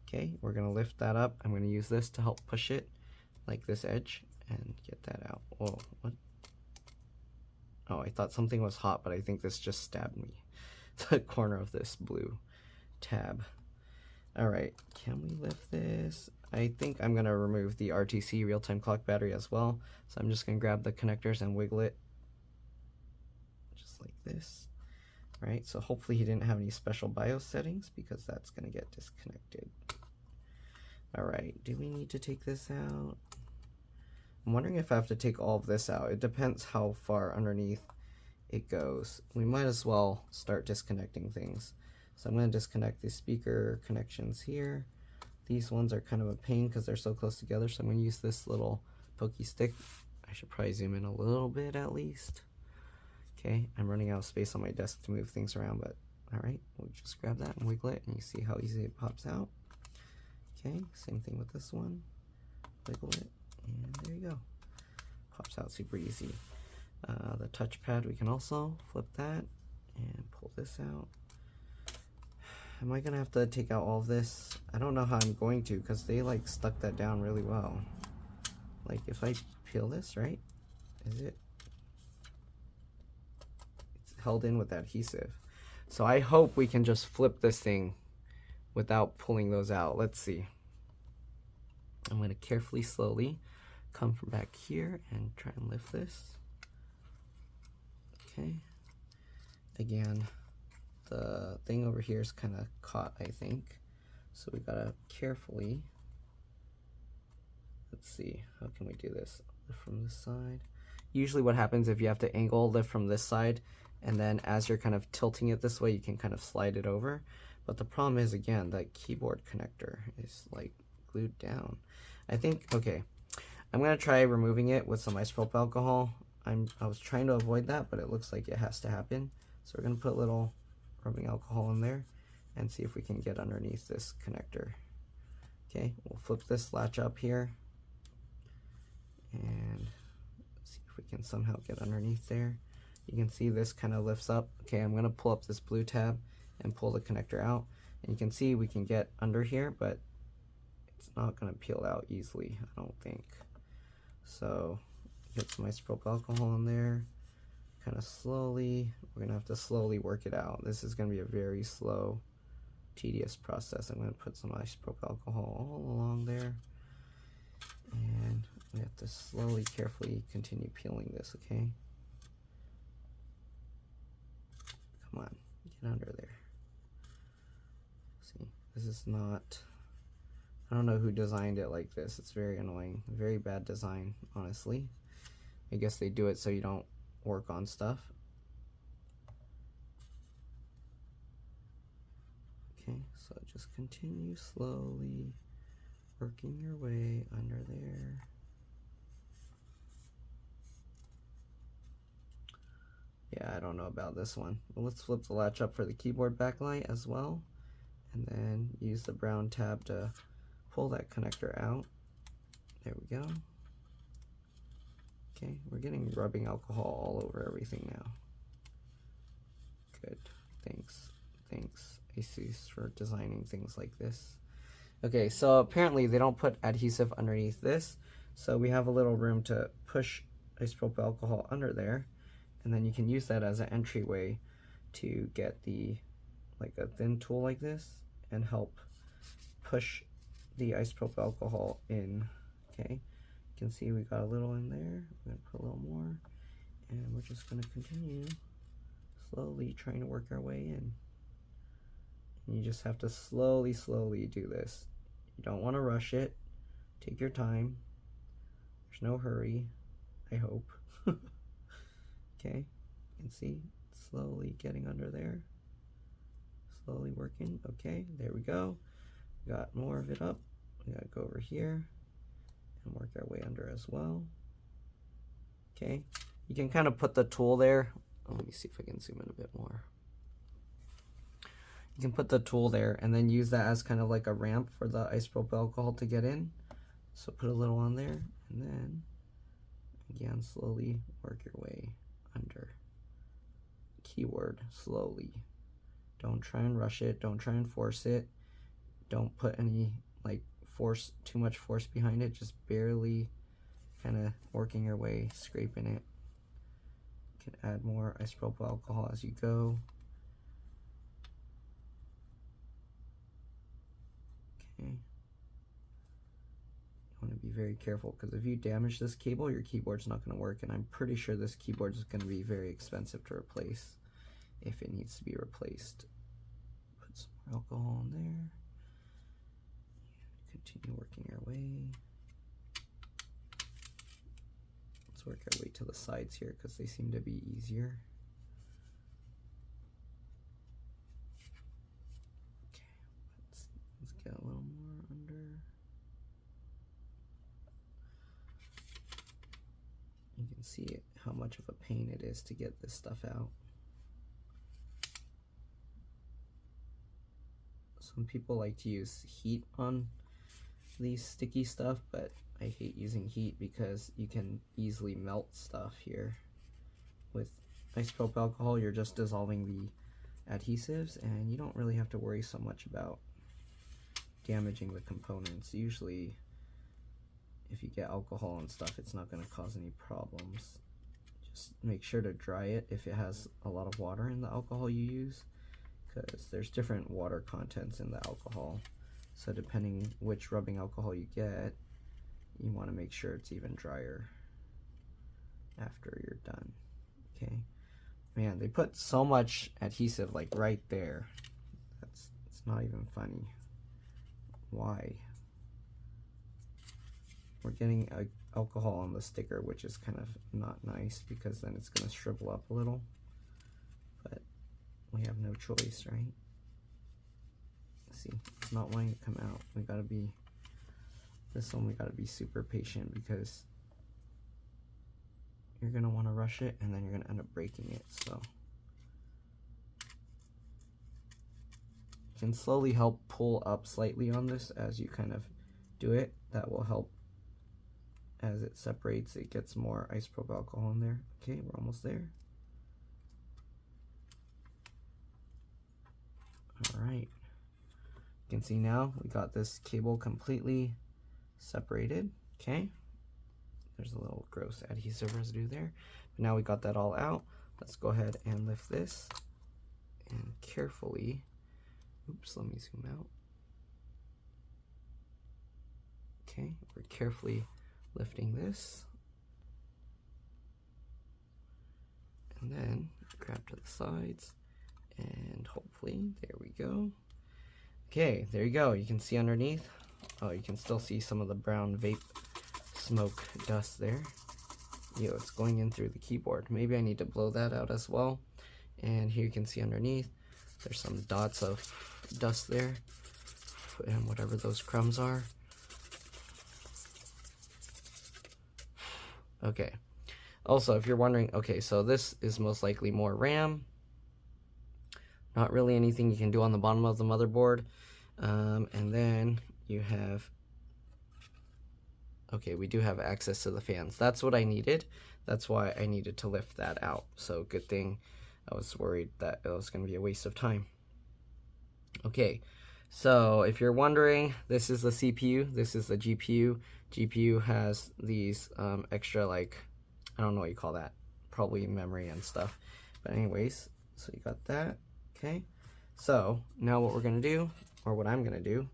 Okay, we're gonna lift that up. I'm gonna use this to help push it, like this edge, and get that out. Whoa, what? Oh, I thought something was hot, but I think this just stabbed me. The corner of this blue tab. All right, can we lift this? I think I'm gonna remove the RTC real-time clock battery as well. So I'm just gonna grab the connectors and wiggle it just like this. All right, so hopefully he didn't have any special BIOS settings, because that's gonna get disconnected. All right, do we need to take this out? I'm wondering if I have to take all of this out. It depends how far underneath it goes. We might as well start disconnecting things. So I'm going to disconnect the speaker connections here. These ones are kind of a pain because they're so close together, so I'm going to use this little pokey stick. I should probably zoom in a little bit at least. Okay, I'm running out of space on my desk to move things around, but all right, we'll just grab that and wiggle it, and you see how easy it pops out. Okay, same thing with this one. Wiggle it, and there you go. Pops out super easy. The touchpad, we can also flip that and pull this out. Am I gonna have to take out all of this? I don't know how I'm going to, because they like stuck that down really well. Like if I peel this, right? Is it? It's held in with adhesive. So I hope we can just flip this thing without pulling those out. Let's see. I'm gonna carefully, slowly come from back here and try and lift this. Okay. Again, the thing over here is kind of caught, I think. So we gotta carefully, let's see, how can we do this? Lift from this side. Usually what happens if you have to angle lift from this side, and then as you're kind of tilting it this way, you can kind of slide it over. But the problem is, again, that keyboard connector is like glued down. I think, okay, I'm gonna try removing it with some isopropyl alcohol. I was trying to avoid that, but it looks like it has to happen. So we're gonna put a little rubbing alcohol in there and see if we can get underneath this connector. Okay, we'll flip this latch up here and see if we can somehow get underneath there. You can see this kind of lifts up. Okay, I'm gonna pull up this blue tab and pull the connector out. And you can see we can get under here, but it's not gonna peel out easily, I don't think. So get some isopropyl alcohol in there, kind of slowly. We're gonna have to slowly work it out. This is gonna be a very slow, tedious process. I'm gonna put some isopropyl alcohol all along there, and we have to slowly, carefully continue peeling this, okay? Come on, get under there. See, this is not, I don't know who designed it like this. It's very annoying, very bad design, honestly. I guess they do it so you don't work on stuff. Okay, so just continue slowly working your way under there. Yeah, I don't know about this one. Well, let's flip the latch up for the keyboard backlight as well, and then use the brown tab to pull that connector out. There we go. Okay, we're getting rubbing alcohol all over everything now. Good, thanks ASUS for designing things like this. Okay, so apparently they don't put adhesive underneath this, so we have a little room to push isopropyl alcohol under there, and then you can use that as an entryway to get the, like a thin tool like this, and help push the isopropyl alcohol in. Okay, you can see we got a little in there. We're gonna put a little more, And we're just going to continue slowly trying to work our way in. And you just have to slowly do this. You don't want to rush it. Take your time. There's no hurry, I hope. Okay, you can see slowly getting under there. Slowly working. Okay, there we go. Got more of it up. We gotta go over here and work our way under as well. Okay, you can kind of put the tool there. Oh, let me see if I can zoom in a bit more. You can put the tool there and then use that as kind of like a ramp for the isopropyl alcohol to get in. So put a little on there and then again slowly work your way under. Keyword slowly. Don't try and rush it. Don't try and force it. Don't put any like too much force behind it. Just barely kind of working your way, scraping it. You can add more isopropyl alcohol as you go. Okay. You want to be very careful because if you damage this cable, your keyboard's not going to work, and I'm pretty sure this keyboard is going to be very expensive to replace if it needs to be replaced. Put some more alcohol in there. Continue working our way. Let's work our way to the sides here because they seem to be easier. Okay, let's get a little more under. You can see how much of a pain it is to get this stuff out. Some people like to use heat on these sticky stuff, but I hate using heat because you can easily melt stuff here. With isopropyl alcohol, you're just dissolving the adhesives and you don't really have to worry so much about damaging the components. Usually if you get alcohol and stuff, it's not going to cause any problems. Just make sure to dry it if it has a lot of water in the alcohol you use, because there's different water contents in the alcohol. So depending which rubbing alcohol you get, you want to make sure it's even drier after you're done. Okay, man, they put so much adhesive like right there. It's not even funny. Why? We're getting alcohol on the sticker, which is kind of not nice because then it's going to shrivel up a little. But we have no choice, right? See, it's not wanting to come out. We gotta be, this one we gotta be super patient because you're gonna want to rush it and then you're gonna end up breaking it. So you can slowly help pull up slightly on this as you kind of do it. That will help as it separates. It gets more isopropyl alcohol in there. Okay, we're almost there. All right. You can see now we got this cable completely separated. Okay, there's a little gross adhesive residue there. But now we got that all out. Let's go ahead and lift this and carefully, oops, let me zoom out. Okay, we're carefully lifting this. And then grab to the sides and hopefully, there we go. Okay, there you go. You can see underneath. Oh, you can still see some of the brown vape smoke dust there. Yo, it's going in through the keyboard. Maybe I need to blow that out as well. And here you can see underneath, there's some dots of dust there. And whatever those crumbs are. Okay. Also, if you're wondering, okay, so this is most likely more RAM. Not really anything you can do on the bottom of the motherboard. And then you have, okay, we do have access to the fans. That's what I needed. That's why I needed to lift that out. So good thing. I was worried that it was going to be a waste of time. Okay, so if you're wondering, this is the CPU, this is the GPU. GPU has these extra, like, I don't know what you call that, probably memory and stuff. But anyways, so you got that. Okay, so now what we're going to do, or what I'm going to do,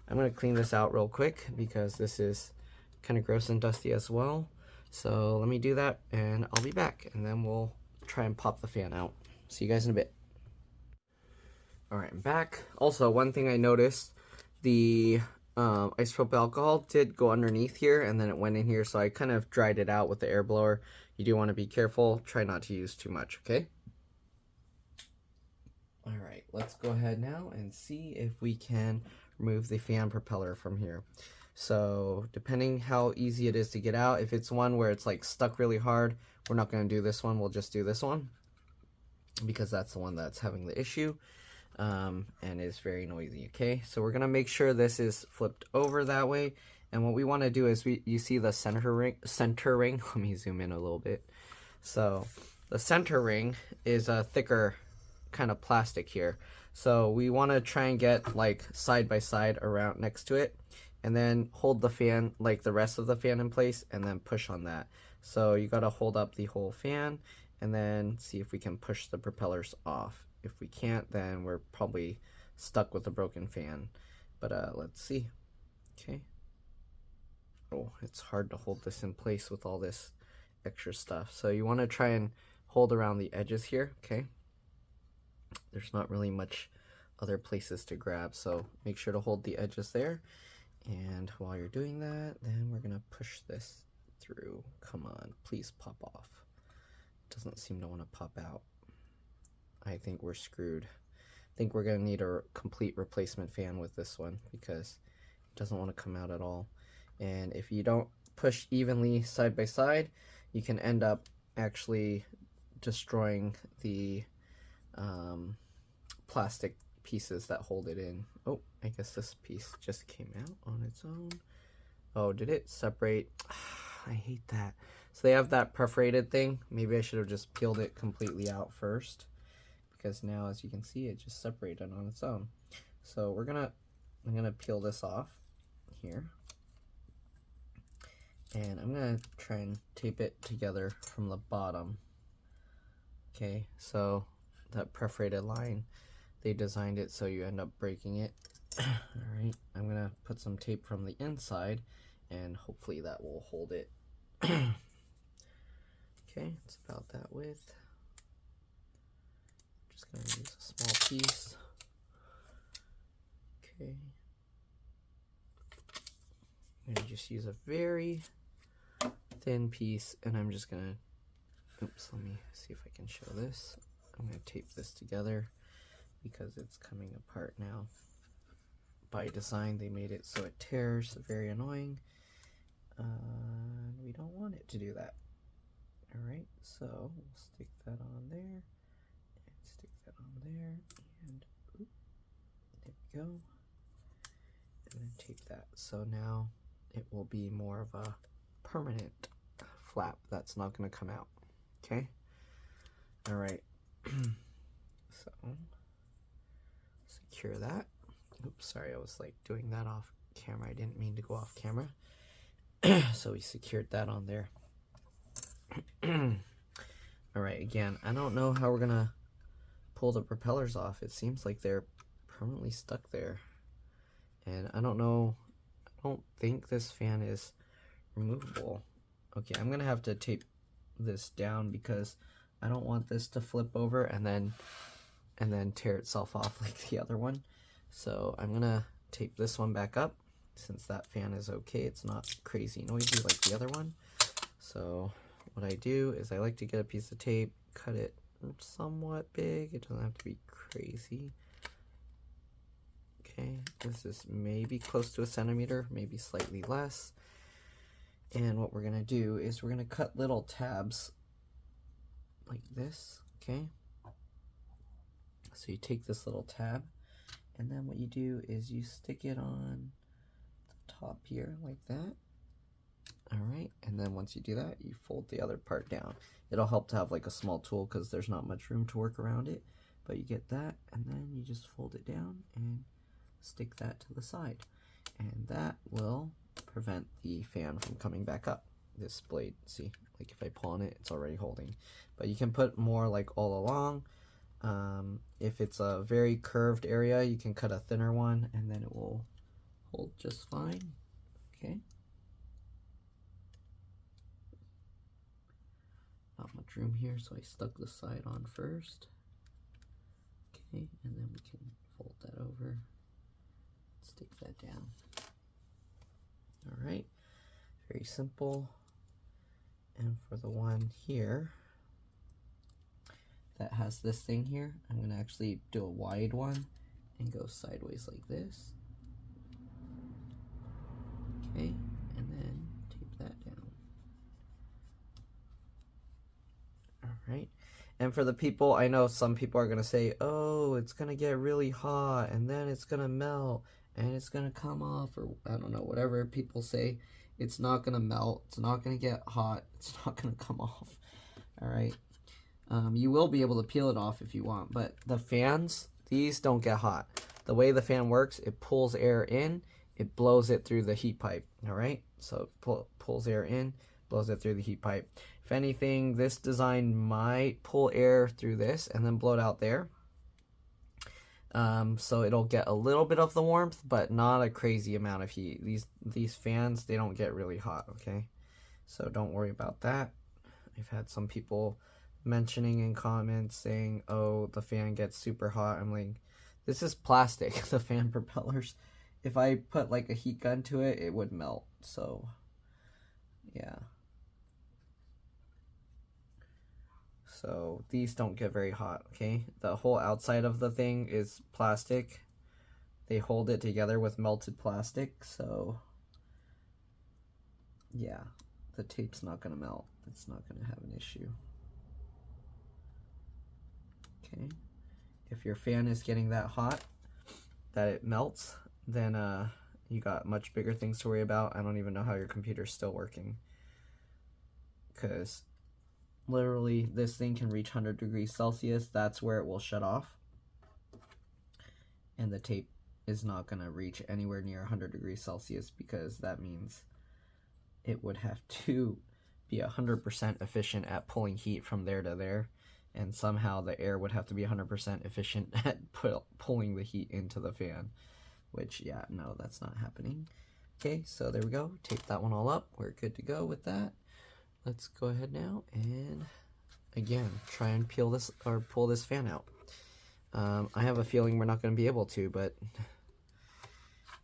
I'm going to clean this out real quick because this is kind of gross and dusty as well. So let me do that and I'll be back, and then we'll try and pop the fan out. See you guys in a bit. Alright, I'm back. Also, one thing I noticed, the isopropyl alcohol did go underneath here and then it went in here, so I kind of dried it out with the air blower. You do want to be careful. Try not to use too much, okay? Alright, let's go ahead now and see if we can remove the fan propeller from here. So, depending how easy it is to get out, if it's one where it's like stuck really hard, we're not going to do this one, we'll just do this one, because that's the one that's having the issue, and it's very noisy, okay? So we're going to make sure this is flipped over that way, and what we want to do is, you see the center ring, let me zoom in a little bit. So, the center ring is a thicker kind of plastic here, so we want to try and get like side by side around next to it, and then hold the fan, like the rest of the fan, in place, and then push on that. So you got to hold up the whole fan and then see if we can push the propellers off. If we can't, then we're probably stuck with a broken fan, but let's see. Okay. Oh, it's hard to hold this in place with all this extra stuff, so you want to try and hold around the edges here, okay? There's not really much other places to grab, so make sure to hold the edges there. And while you're doing that, then we're gonna push this through. Come on, please pop off. It doesn't seem to want to pop out. I think we're screwed. I think we're gonna need a complete replacement fan with this one, because it doesn't want to come out at all. And if you don't push evenly side by side, you can end up actually destroying the plastic pieces that hold it in. Oh, I guess this piece just came out on its own. Oh, did it separate? I hate that. So they have that perforated thing. Maybe I should have just peeled it completely out first, because now, as you can see, it just separated on its own. So I'm gonna peel this off here, and I'm gonna try and tape it together from the bottom. Okay, so that perforated line, they designed it so you end up breaking it. Alright, I'm gonna put some tape from the inside, and hopefully that will hold it. Okay, it's about that width. Just gonna use a small piece. Okay. I'm gonna just use a very thin piece, and I'm just gonna, oops, let me see if I can show this. I'm gonna tape this together because it's coming apart now. By design, they made it so it tears, very annoying. We don't want it to do that. Alright, so we'll stick that on there, and stick that on there, and oop, there we go. And then tape that. So now it will be more of a permanent flap that's not going to come out. Okay? Alright. So, secure that. Oops, sorry, I was like doing that off camera. I didn't mean to go off camera. So we secured that on there. Alright, again, I don't know how we're gonna pull the propellers off. It seems like they're permanently stuck there. And I don't know, I don't think this fan is removable. Okay, I'm gonna have to tape this down because I don't want this to flip over and then tear itself off like the other one. So I'm gonna tape this one back up, since that fan is okay. It's not crazy noisy like the other one. So what I do is I like to get a piece of tape, cut it somewhat big. It doesn't have to be crazy. Okay, this is maybe close to 1 centimeter, maybe slightly less. And what we're gonna do is we're gonna cut little tabs like this, okay? So you take this little tab, and then what you do is you stick it on the top here like that. Alright, and then once you do that, you fold the other part down. It'll help to have like a small tool because there's not much room to work around it. But you get that, and then you just fold it down and stick that to the side. And that will prevent the fan from coming back up. This blade, see, like if I pull on it, it's already holding. But you can put more like all along. If it's a very curved area, you can cut a thinner one, and then it will hold just fine. Okay. not much room here, so I stuck the side on first. Okay, and then we can fold that over. Stick that down. All right, very simple. And for the one here that has this thing here, I'm going to actually do a wide one and go sideways like this. Okay, and then tape that down. All right. And for the people, I know some people are going to say, oh, it's going to get really hot and then it's going to melt and it's going to come off, or I don't know, whatever people say. It's not going to melt. It's not going to get hot. It's not going to come off. All right. You will be able to peel it off if you want, but the fans, these don't get hot. The way the fan works, it pulls air in, it blows it through the heat pipe. All right. So it pulls air in, blows it through the heat pipe. If anything, this design might pull air through this and then blow it out there. So it'll get a little bit of the warmth, but not a crazy amount of heat. These fans, they don't get really hot, okay? So don't worry about that. I've had some people mentioning in comments saying, oh, the fan gets super hot. I'm like, this is plastic, the fan propellers. If I put like a heat gun to it, it would melt. So, yeah. So these don't get very hot, okay? The whole outside of the thing is plastic. They hold it together with melted plastic, so yeah, the tape's not gonna melt. It's not gonna have an issue. Okay, if your fan is getting that hot that it melts, then you got much bigger things to worry about. I don't even know how your computer's still working, because literally this thing can reach 100 degrees Celsius. That's where it will shut off, and the tape is not going to reach anywhere near 100 degrees Celsius, because that means it would have to be 100% efficient at pulling heat from there to there, and somehow the air would have to be 100% efficient at pulling the heat into the fan, which, yeah, no, that's not happening. Okay, so there we go. Tape that one all up. We're good to go with that. Let's go ahead now and, again, try and peel this or pull this fan out. I have a feeling we're not going to be able to, but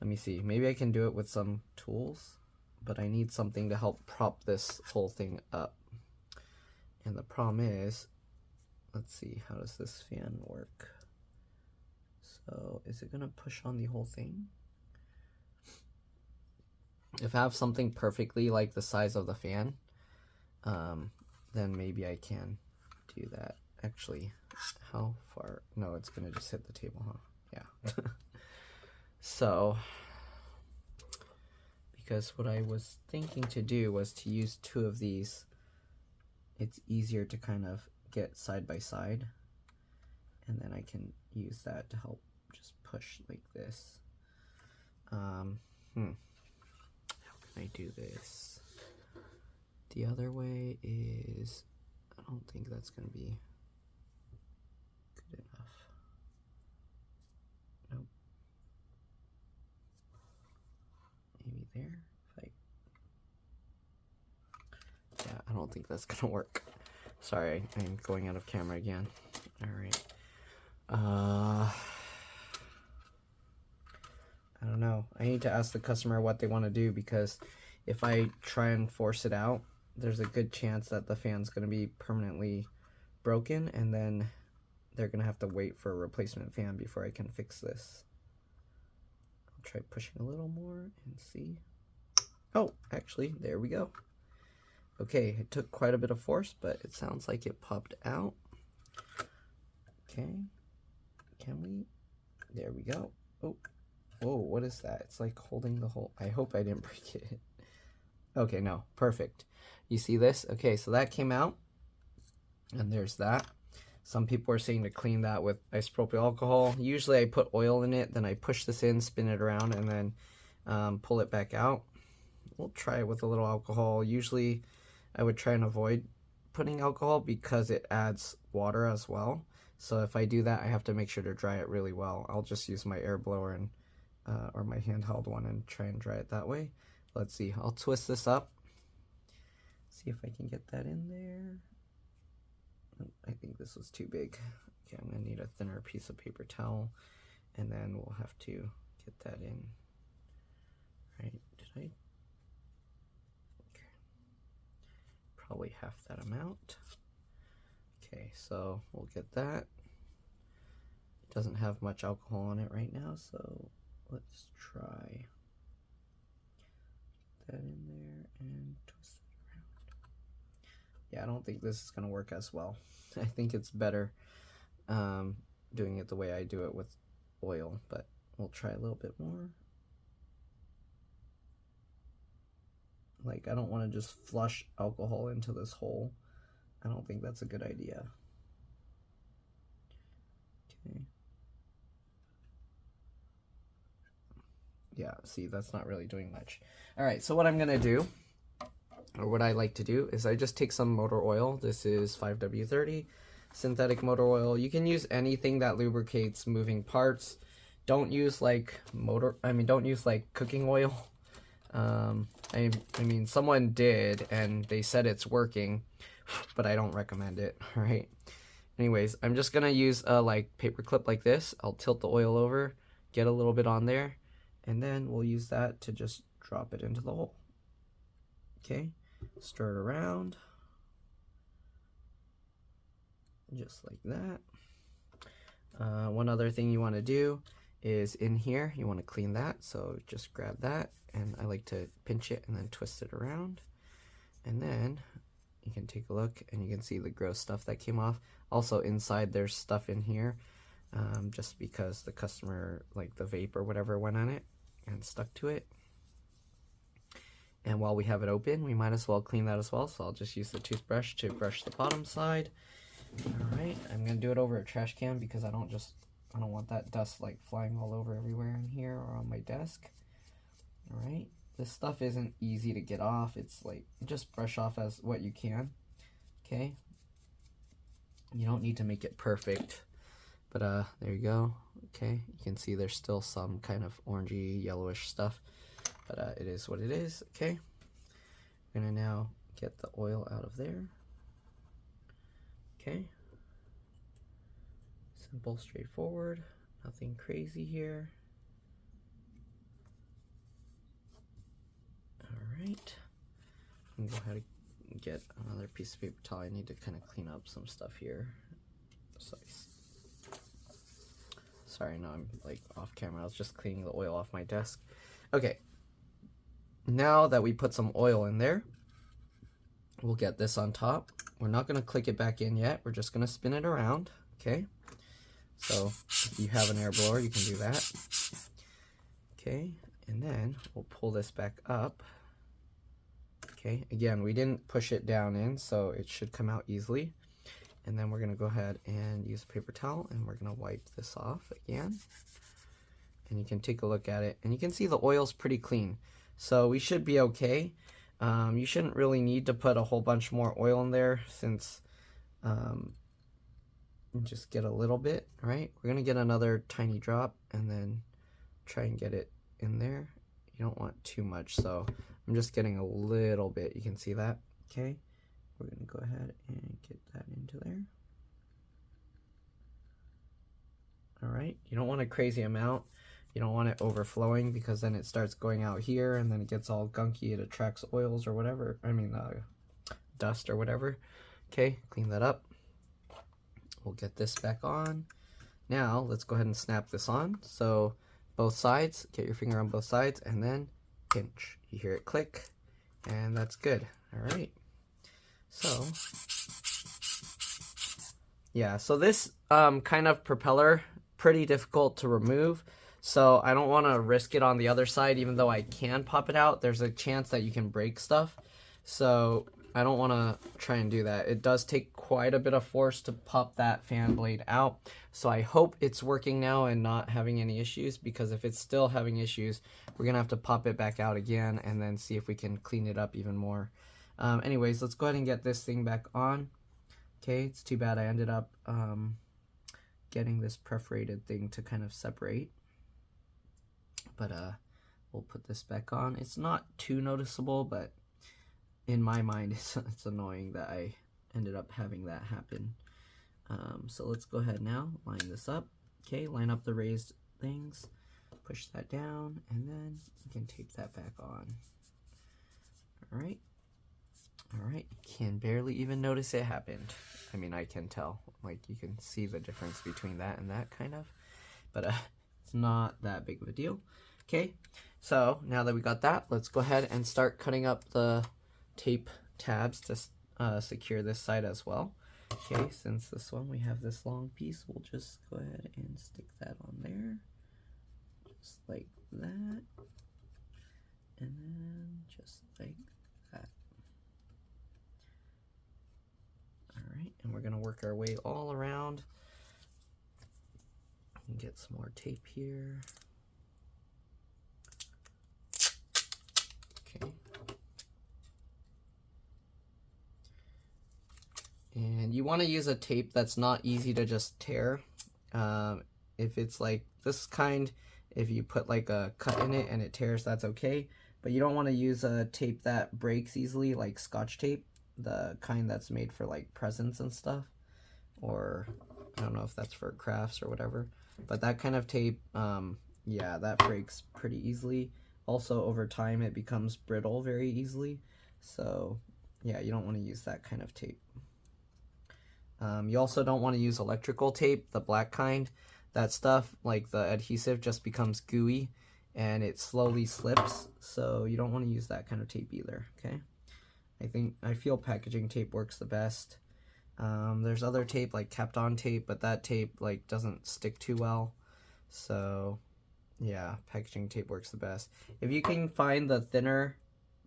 let me see. Maybe I can do it with some tools, but I need something to help prop this whole thing up. And the problem is, let's see, how does this fan work? So is it going to push on the whole thing? If I have something perfectly like the size of the fan, then maybe I can do that. Actually, how far? No, it's gonna just hit the table, huh? Yeah. So, because what I was thinking to do was to use two of these. It's easier to kind of get side by side, and then I can use that to help just push like this. How can I do this? The other way is, I don't think that's going to be good enough. Nope. Maybe there? Yeah, I don't think that's going to work. Sorry, I'm going out of camera again. Alright. I don't know. I need to ask the customer what they want to do, because if I try and force it out, there's a good chance that the fan's going to be permanently broken, and then they're going to have to wait for a replacement fan before I can fix this. I'll try pushing a little more and see. Oh, actually, there we go. Okay, it took quite a bit of force, but it sounds like it popped out. Okay, can we? There we go. Oh, whoa, what is that? It's like holding the whole, I hope I didn't break it. Okay, no, perfect. You see this? Okay, so that came out, and there's that. Some people are saying to clean that with isopropyl alcohol. Usually I put oil in it, then I push this in, spin it around, and then pull it back out. We'll try it with a little alcohol. Usually I would try and avoid putting alcohol because it adds water as well. So if I do that, I have to make sure to dry it really well. I'll just use my air blower and or my handheld one and try and dry it that way. Let's see, I'll twist this up. See if I can get that in there. this was too big. Okay, I'm gonna need a thinner piece of paper towel, and then we'll have to get that in. Right? Did I? Okay. Probably half that amount. Okay, so we'll get that. It doesn't have much alcohol on it right now, so let's try that in there and twist it around. Yeah, I don't think this is going to work as well. I think it's better doing it the way I do it with oil, but we'll try a little bit more. Like, I don't want to just flush alcohol into this hole. I don't think that's a good idea. Okay. Yeah, see, that's not really doing much. All right, so what I'm gonna do, or what I like to do, is I just take some motor oil. This is 5W30 synthetic motor oil. You can use anything that lubricates moving parts. Don't use like don't use like cooking oil. I mean, someone did, and they said it's working, but I don't recommend it, right? Anyways, I'm just gonna use a like paper clip like this. I'll tilt the oil over, get a little bit on there, and then we'll use that to just drop it into the hole. Okay, stir it around, just like that. One other thing you want to do is in here, you want to clean that, so just grab that, and I like to pinch it and then twist it around, and then you can take a look and you can see the gross stuff that came off. Also inside there's stuff in here, just because the customer, like the vape or whatever, went on it and stuck to it. And while we have it open, we might as well clean that as well, so I'll just use the toothbrush to brush the bottom side. Alright, I'm gonna do it over a trash can because I don't want that dust like flying all over everywhere in here or on my desk. Alright, this stuff isn't easy to get off. It's like, just brush off as what you can. Okay, you don't need to make it perfect, but there you go. Okay, you can see there's still some kind of orangey yellowish stuff, but it is what it is. Okay, I'm gonna now get the oil out of there. Okay, simple, straightforward, nothing crazy here. Alright, I'm gonna go ahead and get another piece of paper towel. I need to kind of clean up some stuff here. Sorry, no, I'm like off camera. I was just cleaning the oil off my desk. Okay, now that we put some oil in there, we'll get this on top. We're not going to click it back in yet. We're just going to spin it around. Okay, so if you have an air blower, you can do that. Okay, and then we'll pull this back up. Okay, again, we didn't push it down in, so it should come out easily. And then we're going to go ahead and use a paper towel, and we're going to wipe this off again. And you can take a look at it, and you can see the oil's pretty clean. So we should be okay. You shouldn't really need to put a whole bunch more oil in there, since just get a little bit, right? We're going to get another tiny drop, and then try and get it in there. You don't want too much, so I'm just getting a little bit. You can see that, okay? We're going to go ahead and get that into there. Alright, you don't want a crazy amount. You don't want it overflowing, because then it starts going out here and then it gets all gunky. It attracts oils or whatever. Dust or whatever. Okay, clean that up. We'll get this back on. Now, let's go ahead and snap this on. So, both sides, get your finger on both sides, and then pinch. You hear it click, and that's good. Alright. So, yeah, so this kind of propeller, pretty difficult to remove, so I don't want to risk it on the other side. Even though I can pop it out, there's a chance that you can break stuff, so I don't want to try and do that. It does take quite a bit of force to pop that fan blade out, so I hope it's working now and not having any issues, because if it's still having issues, we're gonna have to pop it back out again and then see if we can clean it up even more. Anyways, let's go ahead and get this thing back on. Okay, it's too bad I ended up getting this perforated thing to kind of separate. But we'll put this back on. It's not too noticeable, but in my mind, it's annoying that I ended up having that happen. So let's go ahead now, line this up. Okay, line up the raised things, push that down, and then you can tape that back on. All right, you can barely even notice it happened. I mean, I can tell, like you can see the difference between that and that kind of, but it's not that big of a deal. Okay, so now that we got that, let's go ahead and start cutting up the tape tabs to secure this side as well. Okay, since this one we have this long piece, we'll just go ahead and stick that on there, just like that, and then just like that. Alright, and we're going to work our way all around and get some more tape here. Okay. And you want to use a tape that's not easy to just tear. If it's like this kind, if you put like a cut in it and it tears, that's okay. But you don't want to use a tape that breaks easily, like Scotch tape, the kind that's made for like presents and stuff. Or I don't know if that's for crafts or whatever. But that kind of tape, yeah, that breaks pretty easily. Also, over time, it becomes brittle very easily. So, yeah, you don't want to use that kind of tape. You also don't want to use electrical tape, the black kind. That stuff, like the adhesive, just becomes gooey and it slowly slips. So you don't want to use that kind of tape either, okay? I feel packaging tape works the best. There's other tape like Kapton tape, but that tape like doesn't stick too well. So yeah, packaging tape works the best. If you can find the thinner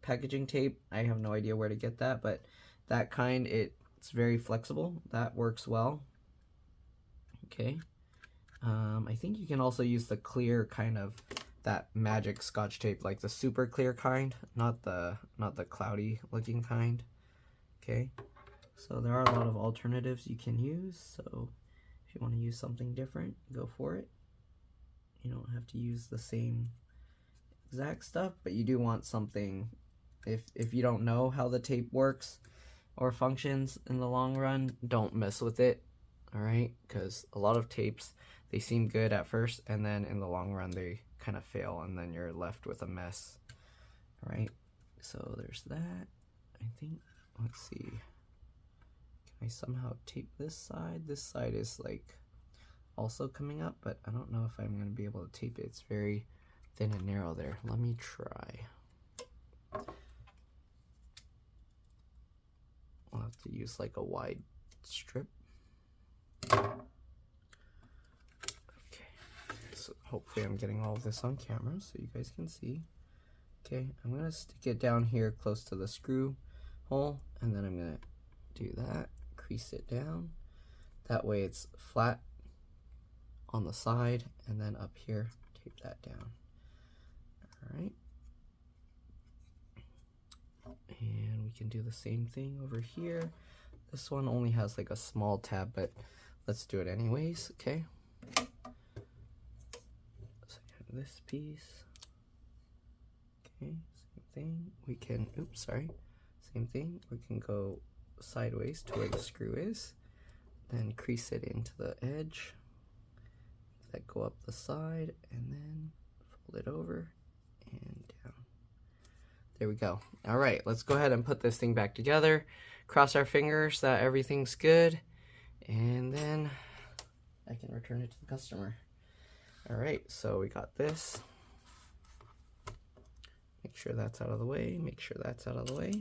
packaging tape, I have no idea where to get that, but that kind, it's very flexible. That works well. Okay. I think you can also use the clear kind of, that magic Scotch tape, like the super clear kind, not the cloudy looking kind. Okay. So there are a lot of alternatives you can use. So if you want to use something different, go for it. You don't have to use the same exact stuff, but you do want something, if you don't know how the tape works or functions in the long run, don't mess with it, all right? Because a lot of tapes, they seem good at first, and then in the long run, they kind of fail, and then you're left with a mess, all right? So there's that, I think. Let's see. Can I somehow tape this side? This side is like also coming up, but I don't know if I'm going to be able to tape it. It's very thin and narrow there. Let me try. I'll have to use like a wide strip. Okay, so hopefully I'm getting all of this on camera so you guys can see. Okay, I'm going to stick it down here close to the screw hole, and then I'm going to do that, crease it down. That way it's flat on the side, and then up here, tape that down. All right. And we can do the same thing over here. This one only has like a small tab, but let's do it anyways, okay? So this piece. Okay, same thing. We can, oops, sorry. Same thing. We can go sideways to where the screw is, then crease it into the edge. That go up the side, and then fold it over and down. There we go. All right, let's go ahead and put this thing back together. Cross our fingers that everything's good, and then I can return it to the customer. All right, so we got this. Make sure that's out of the way. Make sure that's out of the way.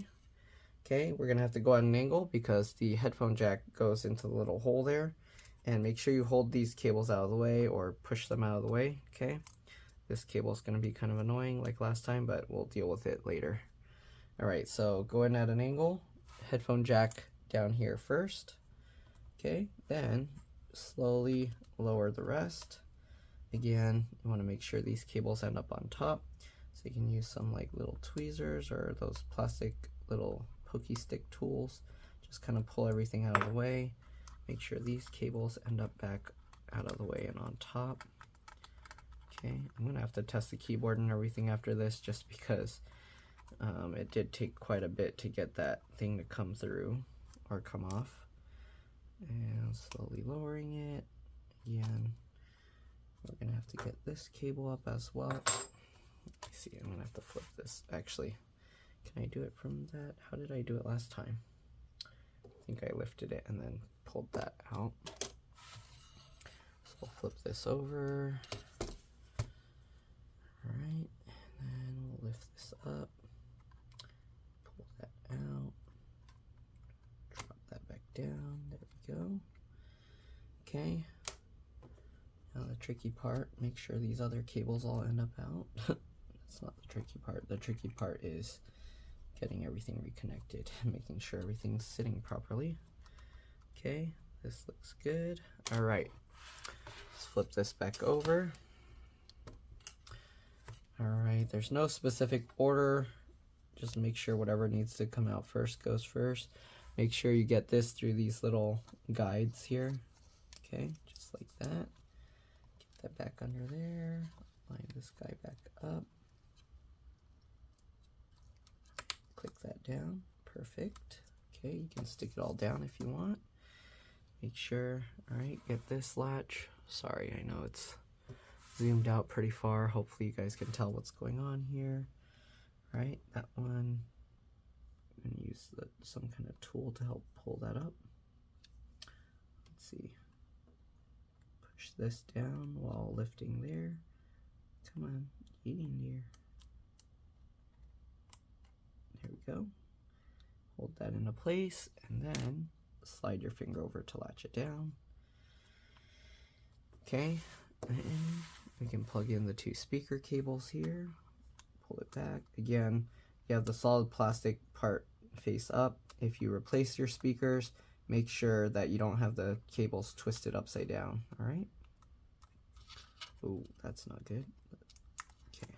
Okay, we're gonna have to go at an angle because the headphone jack goes into the little hole there. And make sure you hold these cables out of the way or push them out of the way, okay? This cable is going to be kind of annoying like last time, but we'll deal with it later. All right, so go in at an angle, headphone jack down here first, okay? Then slowly lower the rest. Again, you want to make sure these cables end up on top, so you can use some like little tweezers or those plastic little pokey stick tools. Just kind of pull everything out of the way. Make sure these cables end up back out of the way and on top. Okay, I'm gonna have to test the keyboard and everything after this just because it did take quite a bit to get that thing to come through or come off. And slowly lowering it. Again, we're gonna have to get this cable up as well. Let me see, I'm gonna have to flip this. Actually, can I do it from that? How did I do it last time? I think I lifted it and then pulled that out. So we'll flip this over. Alright, and then we'll lift this up, pull that out, drop that back down, there we go. Okay, now the tricky part, make sure these other cables all end up out. That's not the tricky part. The tricky part is getting everything reconnected, making sure everything's sitting properly. Okay, this looks good. Alright, let's flip this back over. Alright, there's no specific order, just make sure whatever needs to come out first goes first. Make sure you get this through these little guides here. Okay, just like that. Get that back under there, line this guy back up. Click that down, perfect. Okay, you can stick it all down if you want. Make sure, alright, get this latch. Sorry, I know it's zoomed out pretty far. Hopefully you guys can tell what's going on here. Right, that one, I'm gonna use some kind of tool to help pull that up. Let's see, push this down while lifting there. Come on, get in there. There we go. Hold that into place and then slide your finger over to latch it down. Okay, and we can plug in the two speaker cables here. Pull it back. Again, you have the solid plastic part face up. If you replace your speakers, make sure that you don't have the cables twisted upside down. All right. Oh, that's not good. Okay.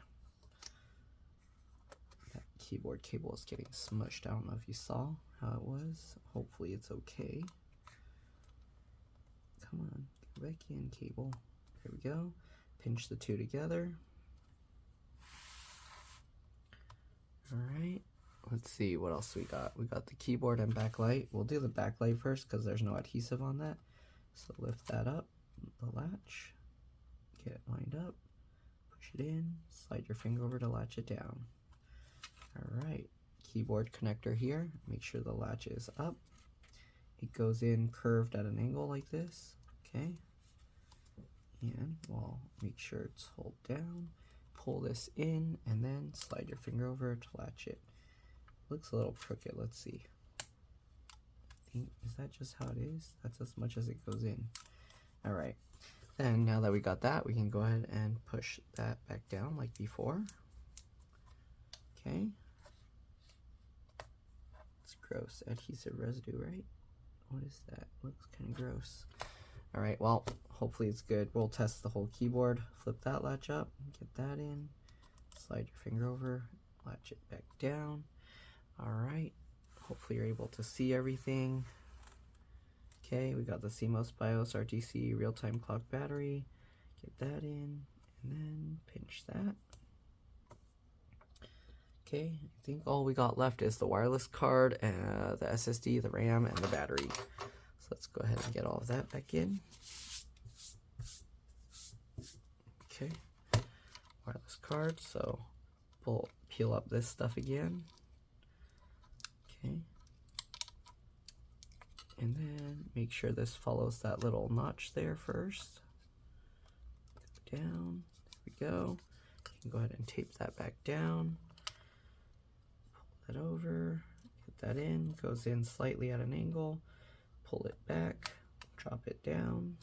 That keyboard cable is getting smushed. I don't know if you saw how it was. Hopefully it's okay. Come on, get back in, cable. There we go. Pinch the two together. Alright, let's see what else we got. We got the keyboard and backlight. We'll do the backlight first because there's no adhesive on that. So lift that up, the latch, get it lined up, push it in, slide your finger over to latch it down. Alright, keyboard connector here. Make sure the latch is up. It goes in curved at an angle like this. Okay. And we'll make sure it's hold down. Pull this in and then slide your finger over to latch it. Looks a little crooked. Let's see. I think, is that just how it is? That's as much as it goes in. All right. Then now that we got that, we can go ahead and push that back down like before. Okay. It's gross. Adhesive residue, right? What is that? Looks kind of gross. All right, well, hopefully it's good. We'll test the whole keyboard. Flip that latch up, get that in, slide your finger over, latch it back down. All right, hopefully you're able to see everything. Okay, we got the CMOS BIOS RTC real-time clock battery. Get that in, and then pinch that. Okay, I think all we got left is the wireless card, the SSD, the RAM, and the battery. So let's go ahead and get all of that back in. Okay, wireless card, so we'll peel up this stuff again. Okay, and then make sure this follows that little notch there first. Go down, there we go. You can go ahead and tape that back down. Pull that over, get that in, goes in slightly at an angle. Pull it back, drop it down,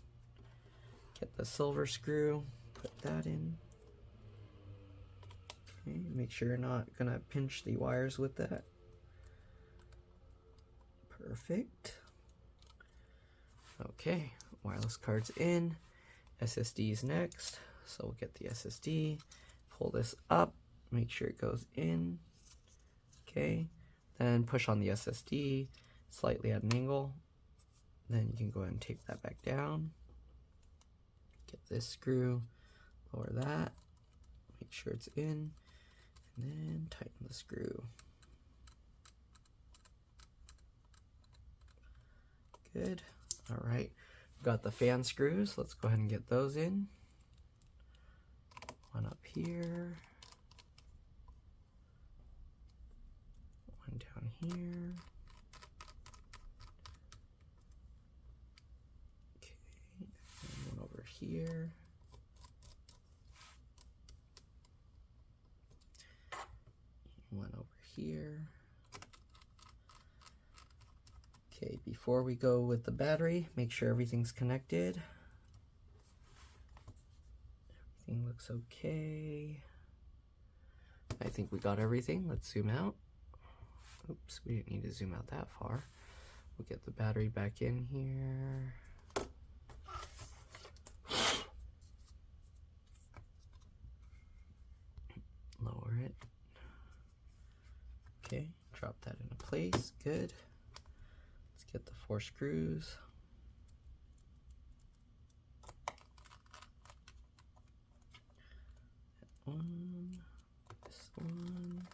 get the silver screw, put that in. Okay, make sure you're not gonna pinch the wires with that. Perfect. Okay, wireless card's in, SSD is next, so we'll get the SSD, pull this up, make sure it goes in. Okay, then push on the SSD slightly at an angle. Then you can go ahead and tape that back down. Get this screw, lower that, make sure it's in, and then tighten the screw. Good. All right, got the fan screws. Let's go ahead and get those in. One up here. One down here. Okay, and one over here. One over here. Okay, before we go with the battery, make sure everything's connected. Everything looks okay. I think we got everything. Let's zoom out. Oops, we didn't need to zoom out that far. We'll get the battery back in here. Lower it. Okay, drop that into place. Good. Let's get the 4 screws. That one, this one,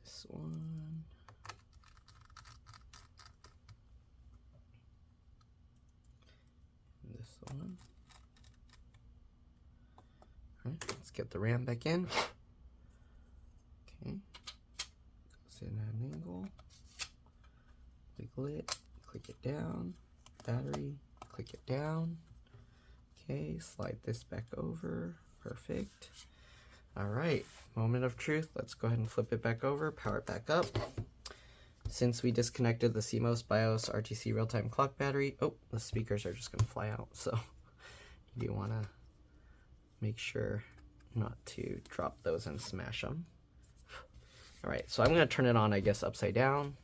this one, and this one. All right, let's get the RAM back in. Okay, goes in at an angle, wiggle it, click it down, battery, click it down. Okay, slide this back over, perfect. All right, moment of truth. Let's go ahead and flip it back over, power it back up. Since we disconnected the CMOS BIOS RTC real-time clock battery, oh, the speakers are just gonna fly out, so you wanna make sure not to drop those and smash them. All right, so I'm gonna turn it on, I guess, upside down.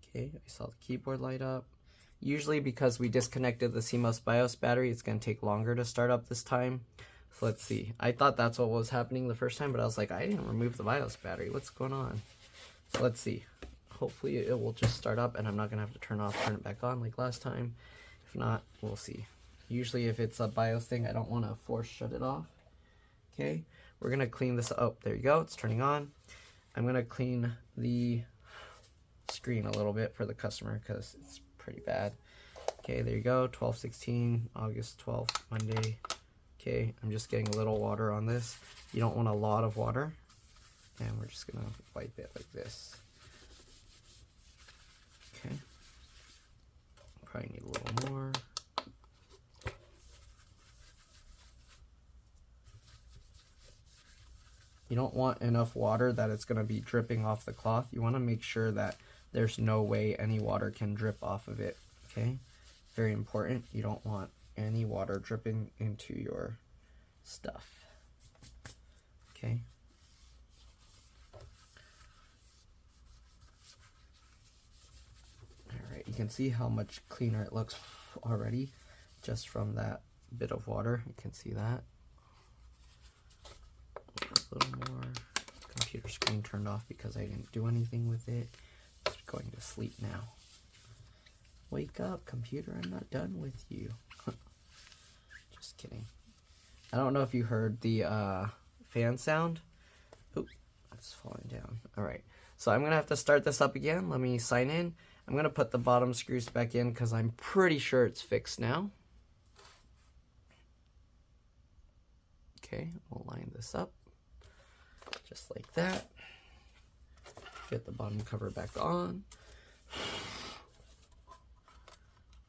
Okay, I saw the keyboard light up. Usually because we disconnected the CMOS BIOS battery, it's gonna take longer to start up this time. So let's see. I thought that's what was happening the first time, but I was like, I didn't remove the BIOS battery. What's going on? So let's see. Hopefully it will just start up and I'm not gonna have to turn it back on like last time. If not, we'll see. Usually if it's a BIOS thing, I don't wanna force shut it off. Okay, we're gonna clean this. Oh, there you go, it's turning on. I'm gonna clean the screen a little bit for the customer because it's pretty bad. Okay, there you go, 12/16, August 12th, Monday. Okay, I'm just getting a little water on this. You don't want a lot of water. And we're just gonna wipe it like this. Okay. Probably need a little more. You don't want enough water that it's gonna be dripping off the cloth. You wanna make sure that there's no way any water can drip off of it, okay? Very important. You don't want any water dripping into your stuff, okay? All right, you can see how much cleaner it looks already just from that bit of water. You can see that. A little more. Computer screen turned off because I didn't do anything with it. It's going to sleep now. Wake up, computer, I'm not done with you. Just kidding. I don't know if you heard the fan sound. Oop, it's falling down. All right, so I'm gonna have to start this up again. Let me sign in. I'm gonna put the bottom screws back in because I'm pretty sure it's fixed now. Okay, we'll line this up just like that. Get the bottom cover back on.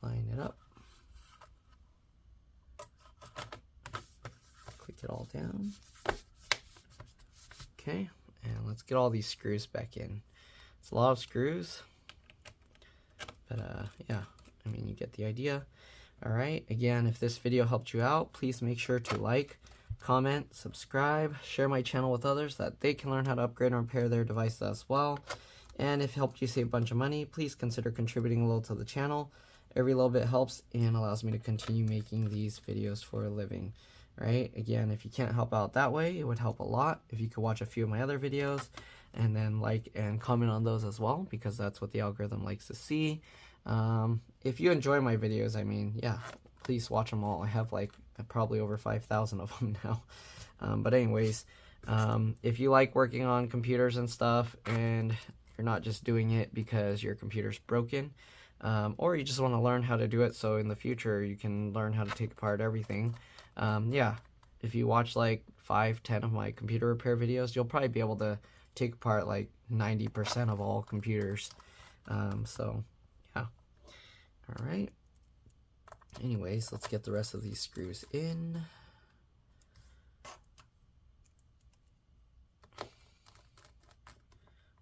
Line it up. Click it all down. Okay, and let's get all these screws back in. It's a lot of screws, but yeah, I mean, you get the idea. All right, again, if this video helped you out, please make sure to like, comment, subscribe, share my channel with others so that they can learn how to upgrade and repair their devices as well. And if it helped you save a bunch of money, please consider contributing a little to the channel. Every little bit helps and allows me to continue making these videos for a living. Right? Again, if you can't help out that way, it would help a lot if you could watch a few of my other videos and then like and comment on those as well, because that's what the algorithm likes to see. If you enjoy my videos, I mean, yeah, please watch them all. I have like probably over 5,000 of them now. But anyways, If you like working on computers and stuff, and you're not just doing it because your computer's broken, or you just want to learn how to do it so in the future you can learn how to take apart everything, yeah, if you watch like 5-10 of my computer repair videos, you'll probably be able to take apart like 90% of all computers. So yeah. All right. Anyways, let's get the rest of these screws in.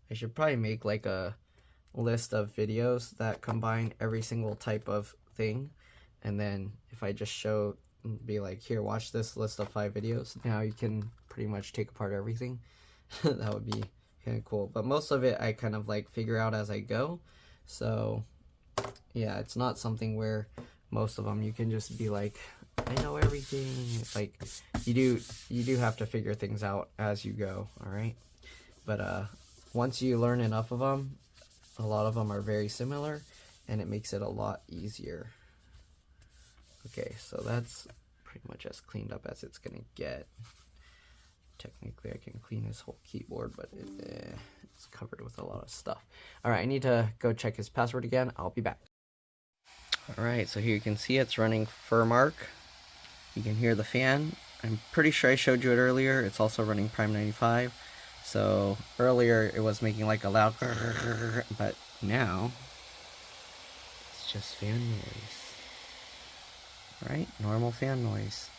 I should probably make like a list of videos that combine every single type of thing, and then if I just show, be like, here, watch this list of 5 videos, now you can pretty much take apart everything. That would be kind of cool, but most of it I kind of like figure out as I go. So yeah, it's not something where most of them you can just be like, I know everything. Like, you do have to figure things out as you go. All right, but once you learn enough of them, a lot of them are very similar, and it makes it a lot easier. Okay, so that's pretty much as cleaned up as it's gonna get. Technically, I can clean his whole keyboard, but it's covered with a lot of stuff. All right, I need to go check his password again. I'll be back. All right, so here you can see it's running Furmark. You can hear the fan. I'm pretty sure I showed you it earlier. It's also running Prime 95. So earlier it was making like a loud, but now it's just fan noise. All right, normal fan noise.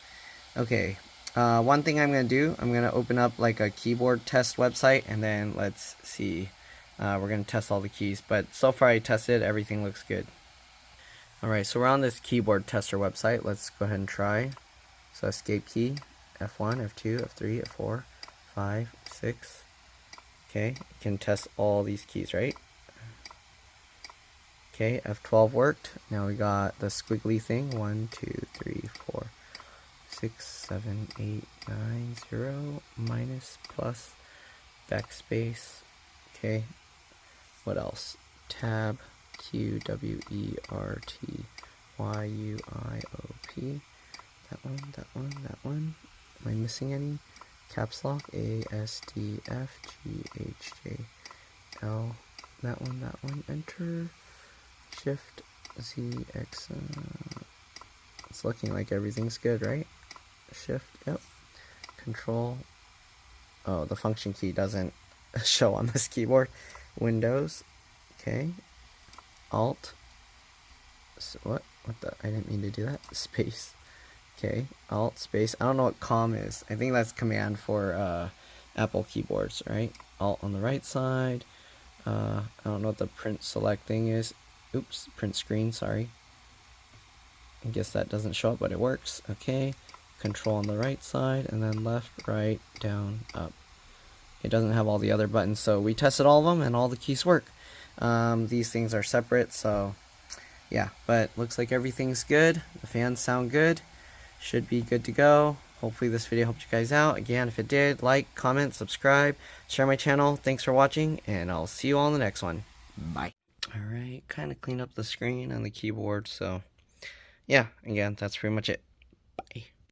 Okay, one thing I'm going to do, I'm going to open up like a keyboard test website, and then let's see. We're going to test all the keys, but so far I tested, everything looks good. Alright, so we're on this keyboard tester website. Let's go ahead and try. So escape key, F1, F2, F3, F4, 5, 6. Okay, you can test all these keys, right? Okay, F12 worked. Now we got the squiggly thing. 1, 2, 3, 4, 6, 7, 8, 9, 0, minus, plus, backspace. Okay, what else? Tab, Q, W, E, R, T, Y, U, I, O, P. That one, that one, that one. Am I missing any? Caps lock, A, S, D, F, G, H, J, L. That one, enter. Shift, Z, X. It's looking like everything's good, right? Shift, yep. Control. Oh, the function key doesn't show on this keyboard. Windows, okay. Alt. So what the? I didn't mean to do that. Space. Okay. Alt, space. I don't know what COM is. I think that's command for Apple keyboards, right? Alt on the right side. I don't know what the print select thing is. Oops, print screen, sorry. I guess that doesn't show up, but it works. Okay. Control on the right side, and then left, right, down, up. It doesn't have all the other buttons, so we tested all of them, and all the keys work. These things are separate, so yeah, but looks like everything's good. The fans sound good. Should be good to go. Hopefully this video helped you guys out. Again, if it did, like, comment, subscribe, share my channel. Thanks for watching, and I'll see you all in the next one. Bye. Alright, kind of cleaned up the screen and the keyboard, so yeah, again, that's pretty much it. Bye.